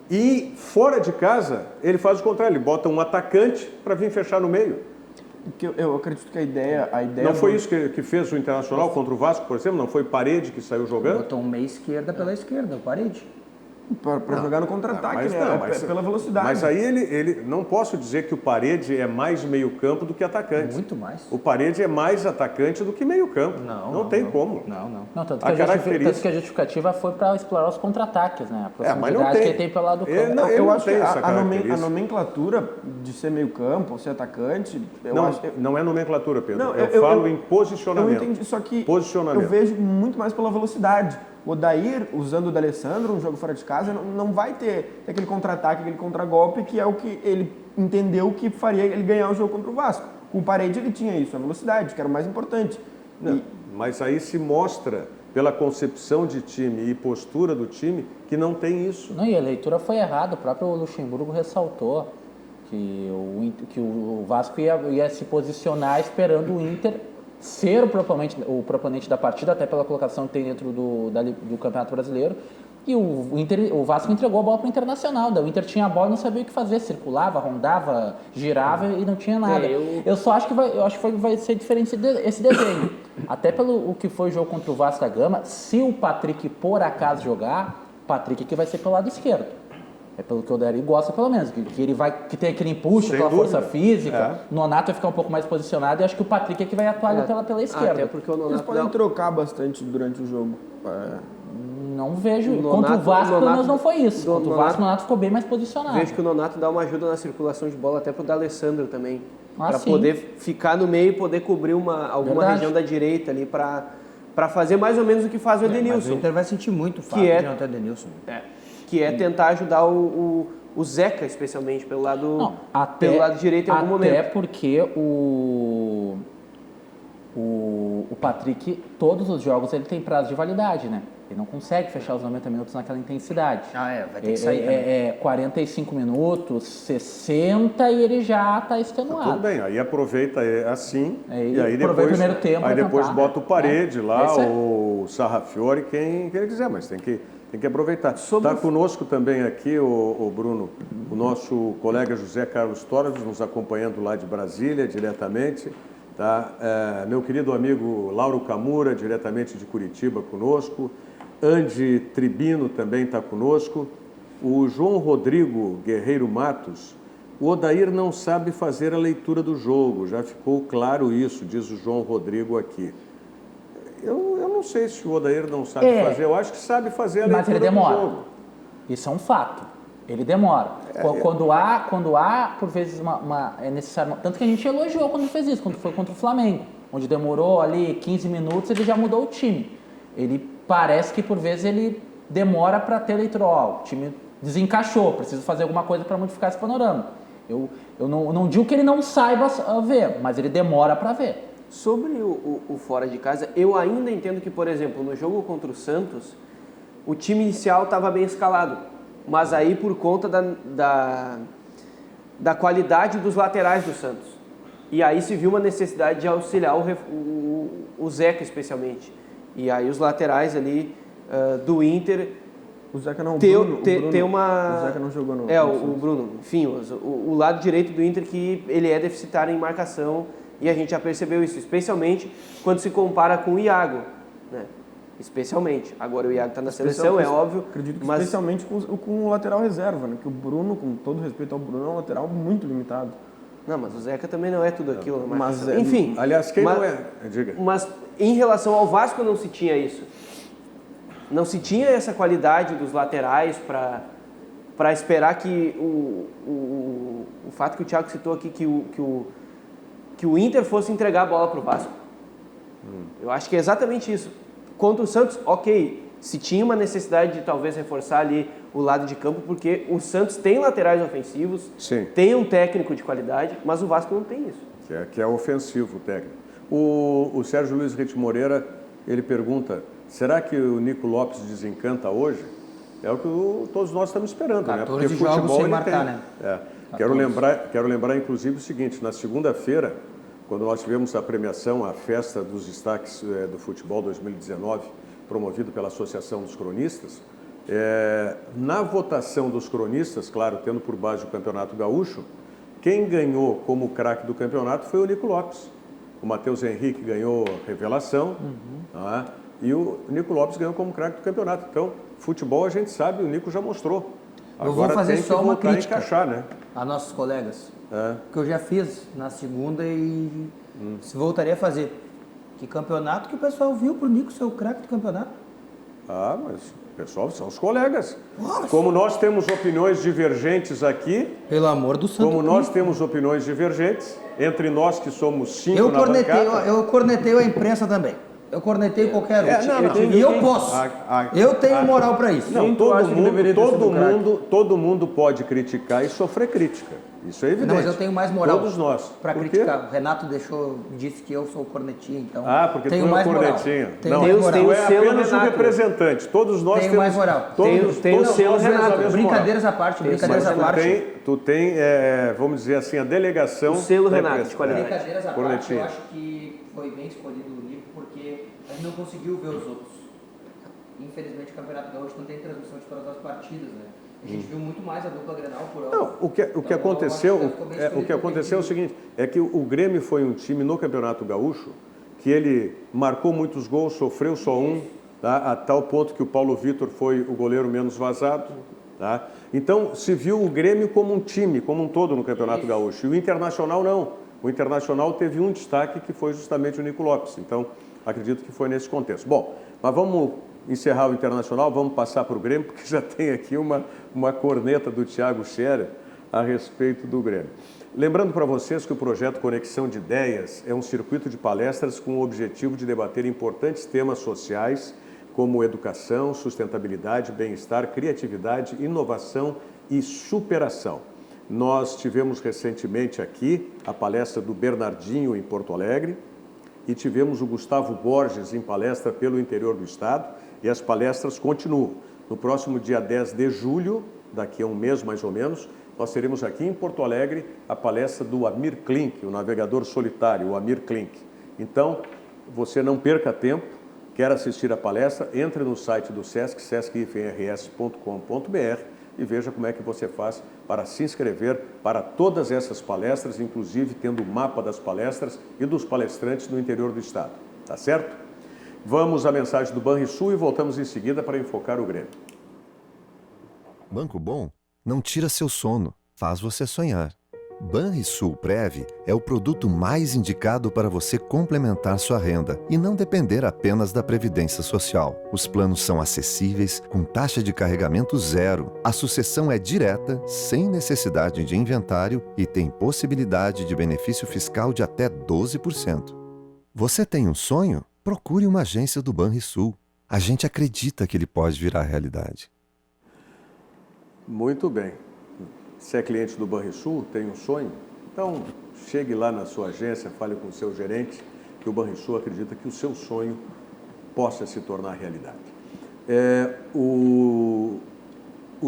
E fora de casa, ele faz o contrário, ele bota um atacante para vir fechar no meio. Porque eu acredito que a ideia Não foi isso que fez o Internacional contra o Vasco, por exemplo? Não foi Parede que saiu jogando? Botou um meia esquerda pela esquerda, o Parede. para jogar no contra-ataque, né? Pela velocidade. Mas aí ele não posso dizer que o Parede é mais meio-campo do que atacante. Muito mais. O Parede é mais atacante do que meio-campo. Não tem como. Não, tanto A que característica- tanto que a justificativa foi para explorar os contra-ataques, né? A mas não proximidade tem. que ele tem pelo lado do campo. Não, eu não acho que tem essa a característica. nomenclatura de ser meio-campo ou ser atacante, Não é nomenclatura, Pedro. Não, eu falo em posicionamento. Eu entendi, só que Posicionamento. eu vejo muito mais pela velocidade. O Odair, usando o D'Alessandro, um jogo fora de casa, não vai ter aquele contra-ataque, aquele contra-golpe, que é o que ele entendeu que faria ele ganhar o jogo contra o Vasco. Com o Parede ele tinha isso, a velocidade, que era o mais importante. Mas aí se mostra, pela concepção de time e postura do time, que não tem isso. Não, e a leitura foi errada. O próprio Luxemburgo ressaltou que o Vasco ia se posicionar esperando o Inter ser o proponente da partida, até pela colocação que tem dentro do Campeonato Brasileiro. E o Vasco entregou a bola para o Internacional. O Inter tinha a bola e não sabia o que fazer. Circulava, rondava, girava e não tinha nada. Eu só acho que vai ser diferente esse desenho. Até pelo o que foi o jogo contra o Vasco da Gama, se o Patrick por acaso jogar, Patrick que vai ser pelo lado esquerdo. É pelo que o Odair gosta, pelo menos. Que tem aquele empuxo, Sem aquela dúvida. força física. O Nonato vai ficar um pouco mais posicionado e acho que o Patrick é que vai atuar pela esquerda. Até porque o Eles Nonato podem trocar bastante durante o jogo. não vejo. O Contra o Nonato- Vasco, o pelo menos Nonato- não foi isso. o Contra o Vasco, o Nonato ficou bem mais posicionado. Vejo que o Nonato dá uma ajuda na circulação de bola até pro D'Alessandro também. Ah, Para sim. poder ficar no meio e poder cobrir alguma Verdade. região da direita ali para fazer mais ou menos o que faz o Mas o Edenilson. Inter vai sentir muito o fato Que é- de não ter Edenilson. Que é tentar ajudar o Zeca, especialmente, pelo lado direito em algum momento. Até porque o Patrick, todos os jogos, ele tem prazo de validade, né? Ele não consegue fechar os 90 minutos naquela intensidade. Vai ter que sair também. É 45 minutos, 60 e ele já está extenuado. Tudo bem, aí aproveita assim, Aí e aí aproveita depois, o primeiro tempo aí pra depois tentar, bota o Parede né? lá, É isso aí. ou o Sarrafiore, quem ele quiser, mas tem que aproveitar. Está conosco também aqui, o Bruno, o nosso colega José Carlos Torres, nos acompanhando lá de Brasília, diretamente. Tá? Meu querido amigo Lauro Camura, diretamente de Curitiba, conosco. Andy Tribino também está conosco. O João Rodrigo Guerreiro Matos. O Odair não sabe fazer a leitura do jogo, já ficou claro isso, diz o João Rodrigo aqui. Eu não sei se o Odair não sabe fazer, eu acho que sabe fazer a Mas leitura ele demora. do jogo. Isso é um fato. Ele demora. Quando há, por vezes, é necessário... Tanto que a gente elogiou quando fez isso, quando foi contra o Flamengo, onde demorou ali 15 minutos, ele já mudou o time. Ele parece que, por vezes, ele demora para ter leitura. O time desencaixou, preciso fazer alguma coisa para modificar esse panorama. Eu não digo que ele não saiba ver, mas ele demora para ver. Sobre o fora de casa, eu ainda entendo que, por exemplo, no jogo contra o Santos, o time inicial estava bem escalado, mas aí por conta da qualidade dos laterais do Santos. E aí se viu uma necessidade de auxiliar o Zeca, especialmente. E aí os laterais ali do Inter... O Zeca não, ter O Zeca não jogou no o Bruno. Enfim, o lado direito do Inter que ele é deficitário em marcação e a gente já percebeu isso, especialmente quando se compara com o Iago, né? Especialmente. Agora o Iago está na seleção, é óbvio. Acredito que mas especialmente com o lateral reserva, né? Que o Bruno, com todo respeito ao Bruno, é um lateral muito limitado. Não, mas o Zeca também não é tudo aquilo. Mas enfim. Aliás, quem não é? Diga. Mas em relação ao Vasco não se tinha isso. Não se tinha essa qualidade dos laterais para esperar que o fato que o Thiago citou aqui, que o Inter fosse entregar a bola para o Vasco. Eu acho que é exatamente isso. Contra o Santos, ok, se tinha uma necessidade de talvez reforçar ali o lado de campo, porque o Santos tem laterais ofensivos, Sim. tem um técnico de qualidade, mas o Vasco não tem isso. Que é ofensivo o técnico. O Sérgio Luiz Rite Moreira, ele pergunta, será que o Nico Lopes desencanta hoje? É o que todos nós estamos esperando, 14 né? Porque jogos futebol sem ele marcar, tem. né? Quero lembrar, inclusive, o seguinte, na segunda-feira, quando nós tivemos a premiação, a festa dos destaques do futebol 2019, promovido pela Associação dos Cronistas, na votação dos cronistas, claro, tendo por base o Campeonato Gaúcho, quem ganhou como craque do campeonato foi o Nico Lopes. O Matheus Henrique ganhou revelação, tá? E o Nico Lopes ganhou como craque do campeonato. Então, futebol a gente sabe, o Nico já mostrou. Eu vou fazer tem que só uma voltar a crítica encaixar, né? a nossos colegas, que eu já fiz na segunda e se voltaria a fazer. Que campeonato que o pessoal viu pro Nico ser o craque do campeonato? Ah, mas o pessoal são os colegas. Como nós temos opiniões divergentes aqui, Pelo amor do santo como nós Cristo. temos opiniões divergentes, entre nós que somos 5 Eu na cornetei, bancada... eu cornetei a imprensa também. Eu cornetei qualquer um. não, E eu posso. Eu tenho moral para isso. Não, Quem tu acha que deveria ter sido craque? todo mundo pode criticar e sofrer crítica. Isso é evidente. Não, mas eu tenho mais moral Todos nós. para Por quê? criticar. O Renato disse que eu sou o cornetinha, então Porque tenho tu é mais o moral. cornetinha. Tenho Não, mais tu moral. é selo apenas um Renato. representante. Todos nós Tenho temos... mais moral. Todos, Tem o todos selo nós temos a Renato. mesma Brincadeiras moral. à parte, Mas brincadeiras à parte. tu tem, vamos dizer assim, a delegação... O selo da Renato, imprensa. de qualidade. Brincadeiras à parte, Cornetinha. eu acho que foi bem escolhido o Nico porque a gente não conseguiu ver os outros. Infelizmente o Campeonato Gaúcho não tem transmissão de todas as partidas, né? A gente viu muito mais a dupla Grenal por hora. Não, o que aconteceu é o seguinte, é que o Grêmio foi um time no Campeonato Gaúcho que ele marcou muitos gols, sofreu só um, tá? A tal ponto que o Paulo Vitor foi o goleiro menos vazado. Tá? Então, se viu o Grêmio como um time, como um todo no Campeonato Gaúcho. E o Internacional não. O Internacional teve um destaque que foi justamente o Nico Lopes. Então, acredito que foi nesse contexto. Bom, mas vamos encerrar o Internacional, vamos passar para o Grêmio, porque já tem aqui uma corneta do Thiago Scherer a respeito do Grêmio. Lembrando para vocês que o projeto Conexão de Ideias é um circuito de palestras com o objetivo de debater importantes temas sociais como educação, sustentabilidade, bem-estar, criatividade, inovação e superação. Nós tivemos recentemente aqui a palestra do Bernardinho em Porto Alegre e tivemos o Gustavo Borges em palestra pelo interior do estado e as palestras continuam. No próximo dia 10 de julho, daqui a um mês mais ou menos, nós teremos aqui em Porto Alegre a palestra do Amir Klink, o navegador solitário, o Amir Klink. Então, você não perca tempo, quer assistir a palestra, entre no site do SESC, sesc-rs.com.br e veja como é que você faz para se inscrever para todas essas palestras, inclusive tendo o mapa das palestras e dos palestrantes no interior do estado. Tá certo? Vamos à mensagem do Banrisul e voltamos em seguida para enfocar o Grêmio. Banco Bom não tira seu sono, faz você sonhar. Banrisul Prev é o produto mais indicado para você complementar sua renda e não depender apenas da Previdência Social. Os planos são acessíveis, com taxa de carregamento zero. A sucessão é direta, sem necessidade de inventário e tem possibilidade de benefício fiscal de até 12%. Você tem um sonho? Procure uma agência do Banrisul. A gente acredita que ele pode virar realidade. Muito bem. Se é cliente do Banrisul, tem um sonho, então chegue lá na sua agência, fale com o seu gerente, que o Banrisul acredita que o seu sonho possa se tornar realidade. O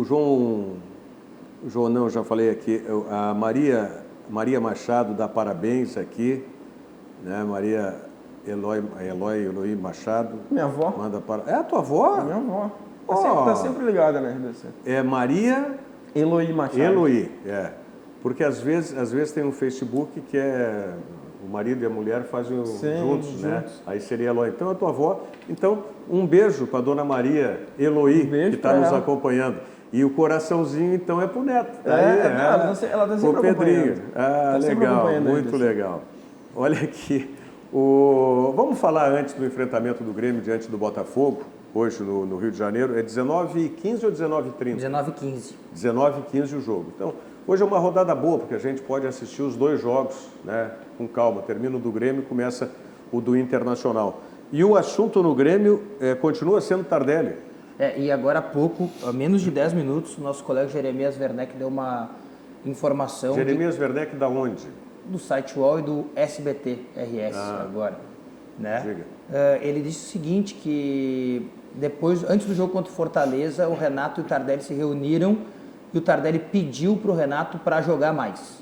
João não, já falei aqui, a Maria Machado dá parabéns aqui, né? Maria Eloy Machado. Minha avó. Manda para... É a tua avó? Minha avó. Tá sempre ligada na RDC. É Maria... Eloy Machado. Eloy, porque às vezes tem um Facebook que é o marido e a mulher fazem juntos, né? Aí seria Eloy. Então a tua avó. Então um beijo para dona Maria Eloy, que está nos acompanhando. E o coraçãozinho então é pro neto. Ela está sempre Pedrinho. Tá Legal, muito legal. Olha aqui, vamos falar antes do enfrentamento do Grêmio diante do Botafogo. Hoje no Rio de Janeiro, é 19h15 ou 19h30? 19h15. 19h15 o jogo. Então, hoje é uma rodada boa, porque a gente pode assistir os dois jogos, né, com calma. Termina o do Grêmio e começa o do Internacional. E o assunto no Grêmio continua sendo Tardelli. E agora há pouco, a menos de 10 minutos, o nosso colega Jeremias Werneck deu uma informação... Jeremias Werneck da onde? Do site UOL e do SBT RS agora. Né? Diga. Ele disse o seguinte, que antes do jogo contra o Fortaleza, o Renato e o Tardelli se reuniram e o Tardelli pediu para o Renato para jogar mais.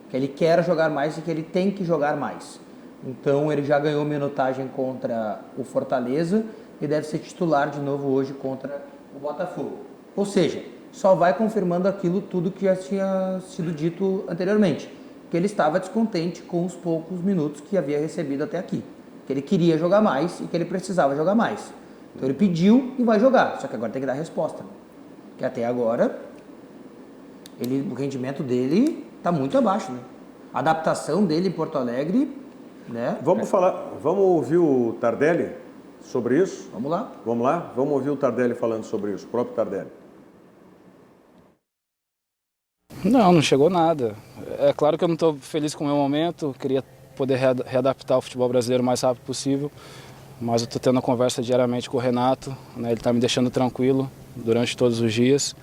Que ele quer jogar mais e que ele tem que jogar mais. Então ele já ganhou minutagem contra o Fortaleza e deve ser titular de novo hoje contra o Botafogo. Ou seja, só vai confirmando tudo que já tinha sido dito anteriormente. Que ele estava descontente com os poucos minutos que havia recebido até aqui. Que ele queria jogar mais e que ele precisava jogar mais. Então ele pediu e vai jogar, só que agora tem que dar resposta. Que até agora, o rendimento dele está muito abaixo, né? A adaptação dele em Porto Alegre, né? Vamos ouvir o Tardelli sobre isso? Vamos lá. Vamos ouvir o Tardelli falando sobre isso, o próprio Tardelli. Não chegou nada. É claro que eu não estou feliz com o meu momento, queria poder readaptar o futebol brasileiro o mais rápido possível, mas eu estou tendo uma conversa diariamente com o Renato, né? Ele está me deixando tranquilo durante todos os dias.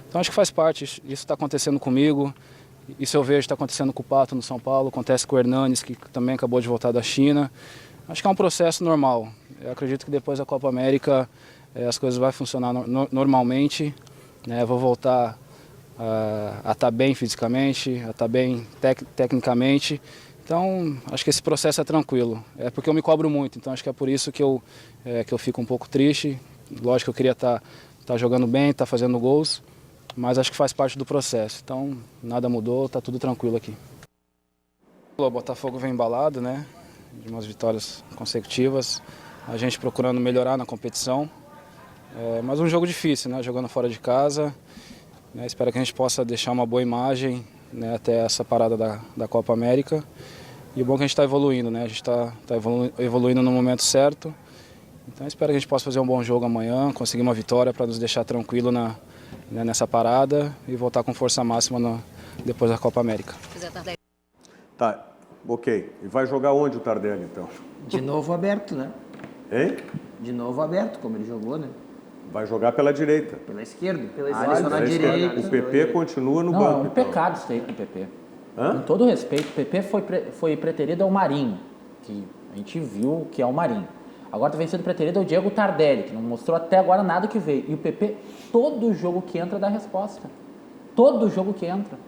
Então acho que faz parte, isso está acontecendo comigo, isso eu vejo está acontecendo com o Pato no São Paulo, acontece com o Hernanes, que também acabou de voltar da China. Acho que é um processo normal. Eu acredito que depois da Copa América as coisas vão funcionar normalmente, né? Vou voltar a estar bem fisicamente, a estar bem tecnicamente. Então, acho que esse processo é tranquilo. É porque eu me cobro muito, então acho que é por isso que eu fico um pouco triste. Lógico que eu queria estar jogando bem, estar fazendo gols, mas acho que faz parte do processo. Então, nada mudou, está tudo tranquilo aqui. O Botafogo vem embalado, né? De umas vitórias consecutivas. A gente procurando melhorar na competição. Mas um jogo difícil, né? Jogando fora de casa. Né? Espero que a gente possa deixar uma boa imagem, né, até essa parada da Copa América. E o bom é que a gente está evoluindo, né? A gente está evoluindo no momento certo Então espero que a gente possa fazer um bom jogo amanhã, conseguir uma vitória para nos deixar tranquilo nessa parada e voltar com força máxima depois da Copa América. Tá, ok. E vai jogar onde o Tardelli, então? De novo aberto, né? Hein? De novo aberto, como ele jogou, né? Vai jogar pela direita. Pela esquerda. Pela Alisson na direita. O PP continua no Não, banco. é um então. pecado isso aí com o PP. Hã? Com todo respeito, o PP foi preterido ao Marinho, que a gente viu que é o Marinho. Agora vem sendo preterido ao Diego Tardelli, que não mostrou até agora nada que veio. E o PP, todo jogo que entra, dá resposta. Todo jogo que entra.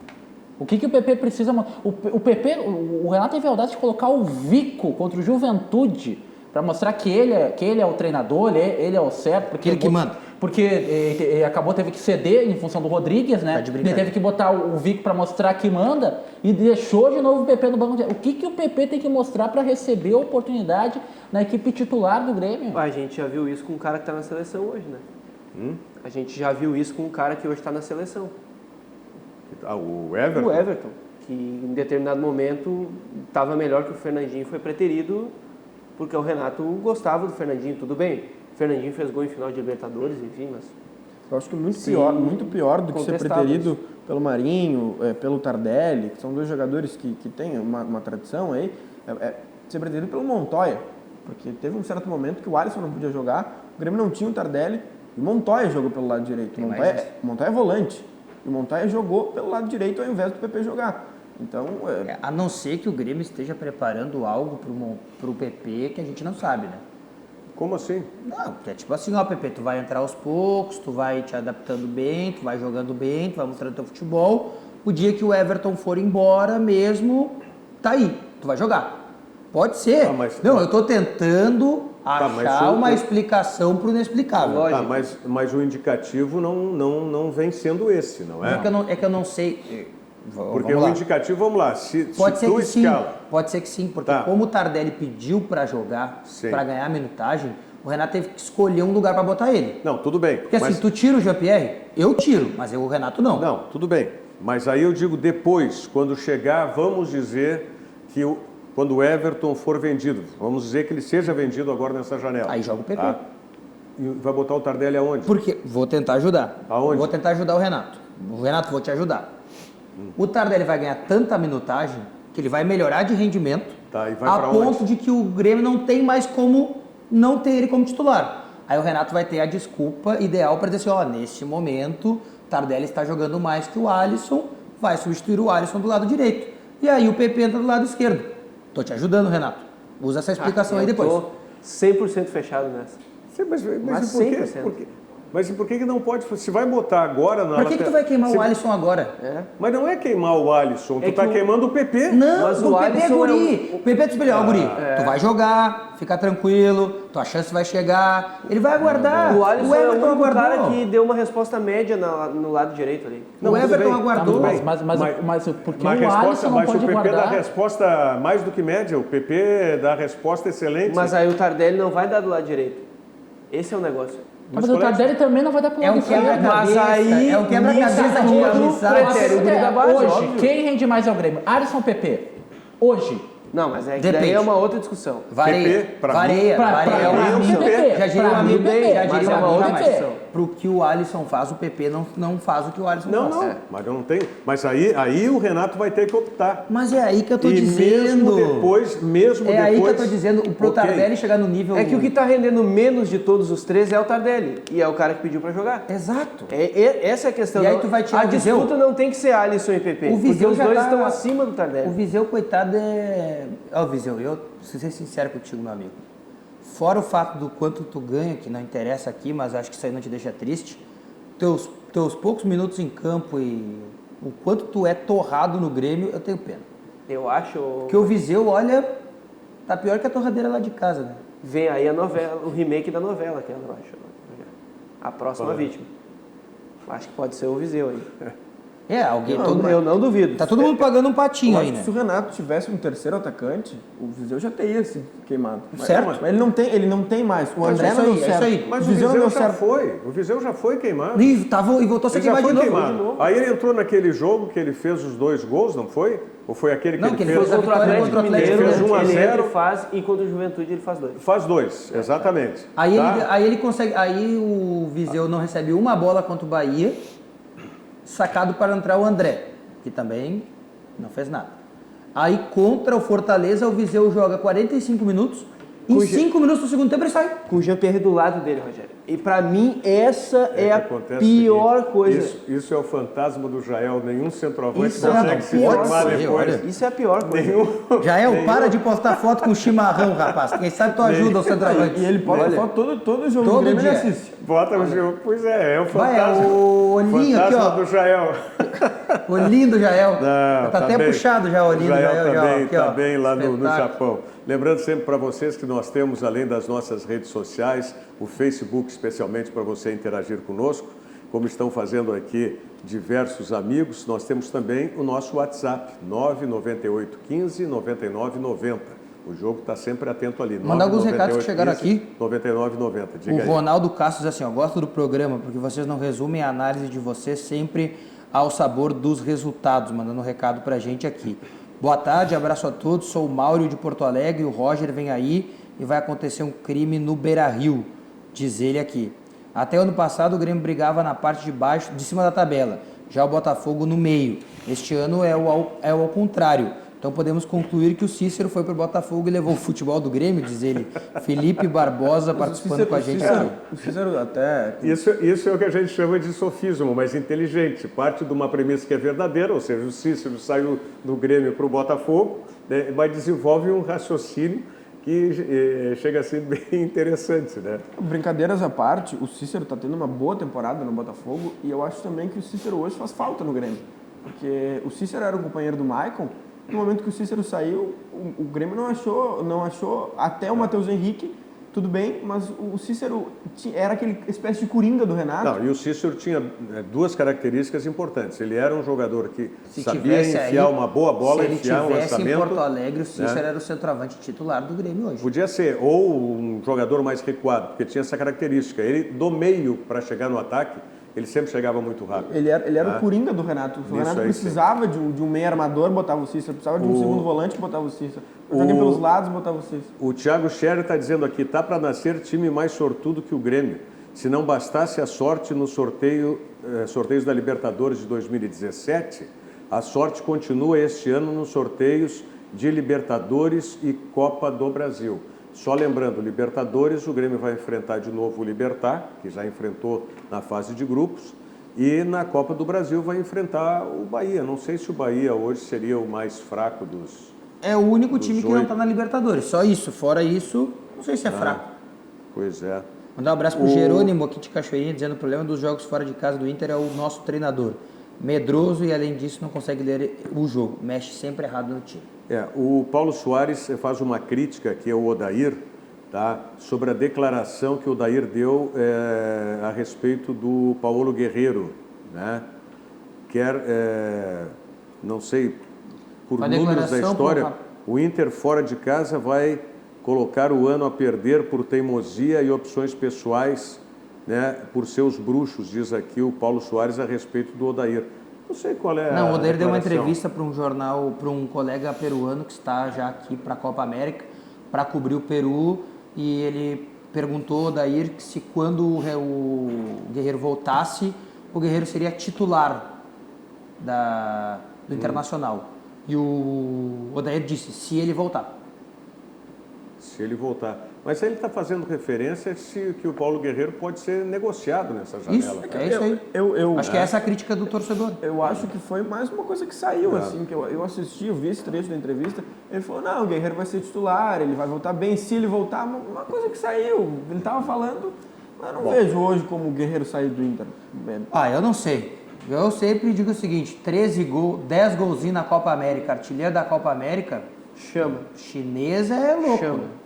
O que o PP precisa... O Renato teve a audácia de colocar o Vico contra o Juventude para mostrar que ele é o treinador, ele é o certo. Porque ele que manda. Porque ele teve que ceder em função do Rodrigues, né? Ele teve que botar o Vico para mostrar que manda e deixou de novo o PP no banco. O que o PP tem que mostrar para receber a oportunidade na equipe titular do Grêmio? A gente já viu isso com um cara que está na seleção hoje, né? A gente já viu isso com um cara que hoje está na seleção. O Everton? O Everton, que em determinado momento estava melhor que o Fernandinho e foi preterido porque o Renato gostava do Fernandinho, tudo bem. O Fernandinho fez gol em final de Libertadores, enfim, mas... Eu acho que muito pior do que ser preterido pelo Marinho, pelo Tardelli, que são dois jogadores que têm uma tradição aí, ser preterido pelo Montoya. Porque teve um certo momento que o Alisson não podia jogar, o Grêmio não tinha o Tardelli e o Montoya jogou pelo lado direito. O Montoya é volante. E o Montoya jogou pelo lado direito ao invés do PP jogar. Então, a não ser que o Grêmio esteja preparando algo pro PP que a gente não sabe, né? Como assim? Não, é tipo assim, ó, PP, tu vai entrar aos poucos, tu vai te adaptando bem, tu vai jogando bem, tu vai mostrando teu futebol. O dia que o Everton for embora mesmo, tá aí, tu vai jogar. Pode ser. Não, eu tô tentando achar uma explicação pro inexplicável. Mas o indicativo não vem sendo esse, não é? É que eu não sei... Porque o indicativo, vamos lá, pode ser que sim, pode ser que sim, porque como o Tardelli pediu para jogar, para ganhar minutagem, o Renato teve que escolher um lugar para botar ele. Não, tudo bem. Porque assim, tu tira o Jean-Pierre, eu tiro, mas o Renato não. Não, tudo bem. Mas aí eu digo depois, quando chegar, vamos dizer que quando o Everton for vendido, vamos dizer que ele seja vendido agora nessa janela. Aí joga o PP. Tá? E vai botar o Tardelli aonde? Porque vou tentar ajudar. Aonde? Vou tentar ajudar o Renato. Renato, vou te ajudar. O Tardelli vai ganhar tanta minutagem que ele vai melhorar de rendimento a ponto de que o Grêmio não tem mais como não ter ele como titular. Aí o Renato vai ter a desculpa ideal para dizer assim, neste momento o Tardelli está jogando mais que o Alisson, vai substituir o Alisson do lado direito. E aí o PP entra do lado esquerdo. Tô te ajudando, Renato. Usa essa explicação aí depois. Tô 100% fechado nessa. Sim, mas por que não pode? Se vai botar agora... Por que tu vai queimar o Alisson agora? Mas não é queimar o Alisson, tu tá queimando o PP. Não, mas o PP é guri. O PP é tu espelhar, guri. Tu vai jogar, fica tranquilo, tua chance vai chegar, ele vai aguardar. O Alisson é o único cara que deu uma resposta média no lado direito ali. O Everton aguardou. Mas por que o Alisson não pode guardar? Mas o PP dá resposta mais do que média, o PP dá resposta excelente. Mas aí o Tardelli não vai dar do lado direito. Esse é o negócio. Mas o Tardelli também não vai dar pro lado esquerdo. Mas aí é o quebra-cabeça de amizade. Hoje, quem rende mais é o Grêmio? Alisson ou PP? Hoje. Não, mas daí é uma outra discussão. Vareia. É uma PP. Já diria um amigo bem, já diria uma outra discussão. Pro que o Alisson faz, o PP não faz o que o Alisson faz. Não, mas eu não tenho. Mas aí o Renato vai ter que optar. Mas é aí que eu tô dizendo. Mesmo depois... aí que eu tô dizendo, pro Tardelli chegar no nível... É que o que tá rendendo menos de todos os três é o Tardelli. E é o cara que pediu pra jogar. Exato. Essa é a questão. E aí tu vai tirar a disputa não tem que ser Alisson e PP. Porque os dois estão acima do Tardelli. O Viseu, coitado, Ó, Viseu, eu preciso ser sincero contigo, meu amigo. Fora o fato do quanto tu ganha, que não interessa aqui, mas acho que isso aí não te deixa triste, teus poucos minutos em campo e o quanto tu é torrado no Grêmio, eu tenho pena. Eu acho... Porque o Viseu, olha, tá pior que a torradeira lá de casa, né? Vem aí a novela, o remake da novela, que eu acho. A próxima vítima. Acho que pode ser o Viseu aí. Alguém... Eu não duvido. Tá todo mundo pagando um patinho aí, né? Se o Renato tivesse um terceiro atacante, o Viseu já teria se queimado. Certo. Mas ele não tem mais. O André não deu certo. Mas o Viseu já foi. O Viseu já foi queimado. E voltou a ser queimado de novo. Aí ele entrou naquele jogo que ele fez os 2 gols, não foi? Ou foi aquele que Não, ele que ele fez? fez Contra o Atlético Mineiro, Ele fez 1 a ele 0. entra e faz, e contra o Juventude ele faz 2. Faz 2, exatamente. Aí, Tá? aí ele consegue. Aí o Viseu não recebe uma bola contra o Bahia, sacado para entrar o André, que também não fez nada. Aí contra o Fortaleza, o Viseu joga 45 minutos. Em 5 minutos do segundo tempo ele sai. Com o Jean-Pierre do lado dele, Rogério. E pra mim, essa é a Acontece pior o seguinte, coisa. Isso é o fantasma do Jael. Nenhum centroavante Isso é consegue a se pior formar coisa. depois. Olha. Isso é a pior coisa. Jael, para de postar foto com chimarrão, rapaz. Quem sabe tu ajuda o centroavante. E ele posta Olha. foto todo jogo Todo do Grêmio dia. ele assiste. Bota o jogo. Pois é o Vai, fantasma. o olhinho aqui, Fantasma ó. do Jael. O lindo Jael. Não, tá até bem. puxado já o olhinho do Jael. Tá bem, aqui, tá ó. bem lá no Espetáculo. Japão. Lembrando sempre para vocês que nós temos, além das nossas redes sociais, o Facebook especialmente para você interagir conosco, como estão fazendo aqui diversos amigos, nós temos também o nosso WhatsApp, 998 15 99 90. O jogo está sempre atento ali. Mandar alguns recados que chegaram 15 aqui. 99 90. Diga O aí. Ronaldo Castro diz assim, ó, gosto do programa porque vocês não resumem a análise de vocês sempre ao sabor dos resultados, mandando um recado pra gente aqui. Boa tarde, abraço a todos, sou o Mauro de Porto Alegre, o Roger vem aí e vai acontecer um crime no Beira-Rio, diz ele aqui. Até ano passado o Grêmio brigava na parte de baixo, de cima da tabela, já o Botafogo no meio. Este ano é ao contrário. Então podemos concluir que o Cícero foi para o Botafogo e levou o futebol do Grêmio, diz ele. Felipe Barbosa participando com a gente aqui. O Cícero até... Isso é o que a gente chama de sofismo, mas inteligente. Parte de uma premissa que é verdadeira, ou seja, o Cícero saiu do Grêmio para o Botafogo, né, mas desenvolve um raciocínio que chega a ser bem interessante, né? Brincadeiras à parte, o Cícero está tendo uma boa temporada no Botafogo e eu acho também que o Cícero hoje faz falta no Grêmio. Porque o Cícero era um companheiro do Maicon, no momento que o Cícero saiu, o Grêmio não achou até o Matheus Henrique, tudo bem, mas o Cícero era aquele espécie de coringa do Renato. Não, e o Cícero tinha duas características importantes. Ele era um jogador que Se sabia tivesse enfiar aí, uma boa bola, se ele enfiar um tivesse lançamento. em Porto Alegre, o Cícero né? era o centroavante titular do Grêmio hoje. Podia ser, ou um jogador mais recuado, porque tinha essa característica. Ele, do meio para chegar no ataque, ele sempre chegava muito rápido. Ele era o coringa do Renato. O Renato aí, precisava de um meio armador, botava o Cícero. Precisava de um segundo volante, botava o Cícero. Joguei pelos lados, botava o Cícero. O Thiago Scherer está dizendo aqui, tá para nascer time mais sortudo que o Grêmio. Se não bastasse a sorte no sorteios da Libertadores de 2017, a sorte continua este ano nos sorteios de Libertadores e Copa do Brasil. Só lembrando, Libertadores, o Grêmio vai enfrentar de novo o Libertad, que já enfrentou na fase de grupos, e na Copa do Brasil vai enfrentar o Bahia. Não sei se o Bahia hoje seria o mais fraco dos... É o único time que não 8. está na Libertadores, só isso. Fora isso, não sei se é fraco. Pois é. Mandar um abraço pro Jerônimo aqui de Cachoeirinha, dizendo que o problema dos jogos fora de casa do Inter é o nosso treinador. Medroso e, além disso, não consegue ler o jogo. Mexe sempre errado no time. O Paulo Soares faz uma crítica aqui ao Odair, tá, sobre a declaração que o Odair deu a respeito do Paulo Guerreiro, né? Não sei, por números da história, o Inter fora de casa vai colocar o ano a perder por teimosia e opções pessoais, né, por seus bruxos, diz aqui o Paulo Soares a respeito do Odair. Não sei qual é Não, o Odair deu uma declaração. entrevista para um jornal, para um colega peruano que está já aqui para a Copa América, para cobrir o Peru, e ele perguntou ao Odair se quando o Guerreiro voltasse, o Guerreiro seria titular do Internacional. E o Odair disse, se ele voltar. Se ele voltar. Mas ele está fazendo referência que o Paulo Guerreiro pode ser negociado nessa janela. Isso, é isso aí. Acho que essa é a crítica do torcedor. Eu acho que foi mais uma coisa que saiu, assim, que eu assisti, eu vi esse trecho da entrevista, ele falou, não, o Guerreiro vai ser titular, ele vai voltar bem, se ele voltar, uma coisa que saiu, ele estava falando, mas eu não vejo hoje como o Guerreiro sair do Inter. Eu não sei. Eu sempre digo o seguinte, 10 golzinhos na Copa América, artilheiro da Copa América, chama. Chinesa é louco. Chama.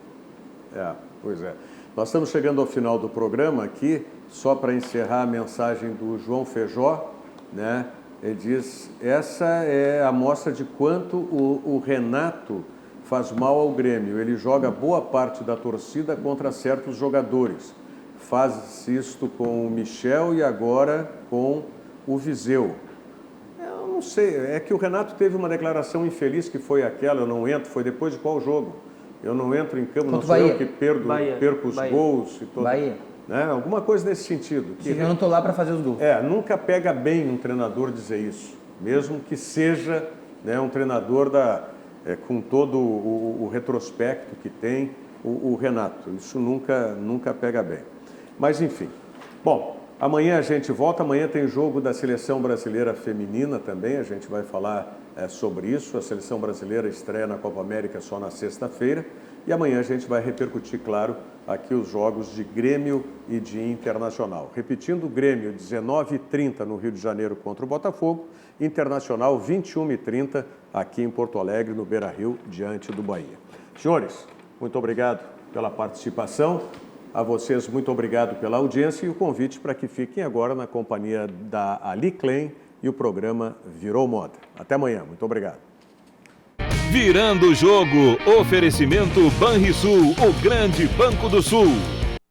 Pois é. Nós estamos chegando ao final do programa aqui, só para encerrar a mensagem do João Feijó, né? Ele diz, essa é a amostra de quanto o Renato faz mal ao Grêmio. Ele joga boa parte da torcida contra certos jogadores. Faz isto com o Michel e agora com o Viseu. Eu não sei, é que o Renato teve uma declaração infeliz que foi aquela, eu não entro, foi depois de qual jogo? Eu não entro em campo, não sou eu que perco os gols e tudo. Bahia. Né? Alguma coisa nesse sentido. Que, eu não estou lá para fazer os gols. Nunca pega bem um treinador dizer isso, mesmo que seja, né, um treinador com todo o retrospecto que tem o Renato. Isso nunca pega bem. Mas, enfim. Bom, amanhã a gente volta. Amanhã tem jogo da Seleção Brasileira Feminina também. A gente vai falar sobre isso. A Seleção Brasileira estreia na Copa América só na sexta-feira. E amanhã a gente vai repercutir, claro, aqui os jogos de Grêmio e de Internacional. Repetindo, Grêmio 19h30 no Rio de Janeiro contra o Botafogo, Internacional 21h30 aqui em Porto Alegre, no Beira-Rio, diante do Bahia. Senhores, muito obrigado pela participação. A vocês, muito obrigado pela audiência e o convite para que fiquem agora na companhia da Ali Klein e o programa Virou Moda. Até amanhã, muito obrigado. Virando o jogo, oferecimento Banrisul, o grande Banco do Sul.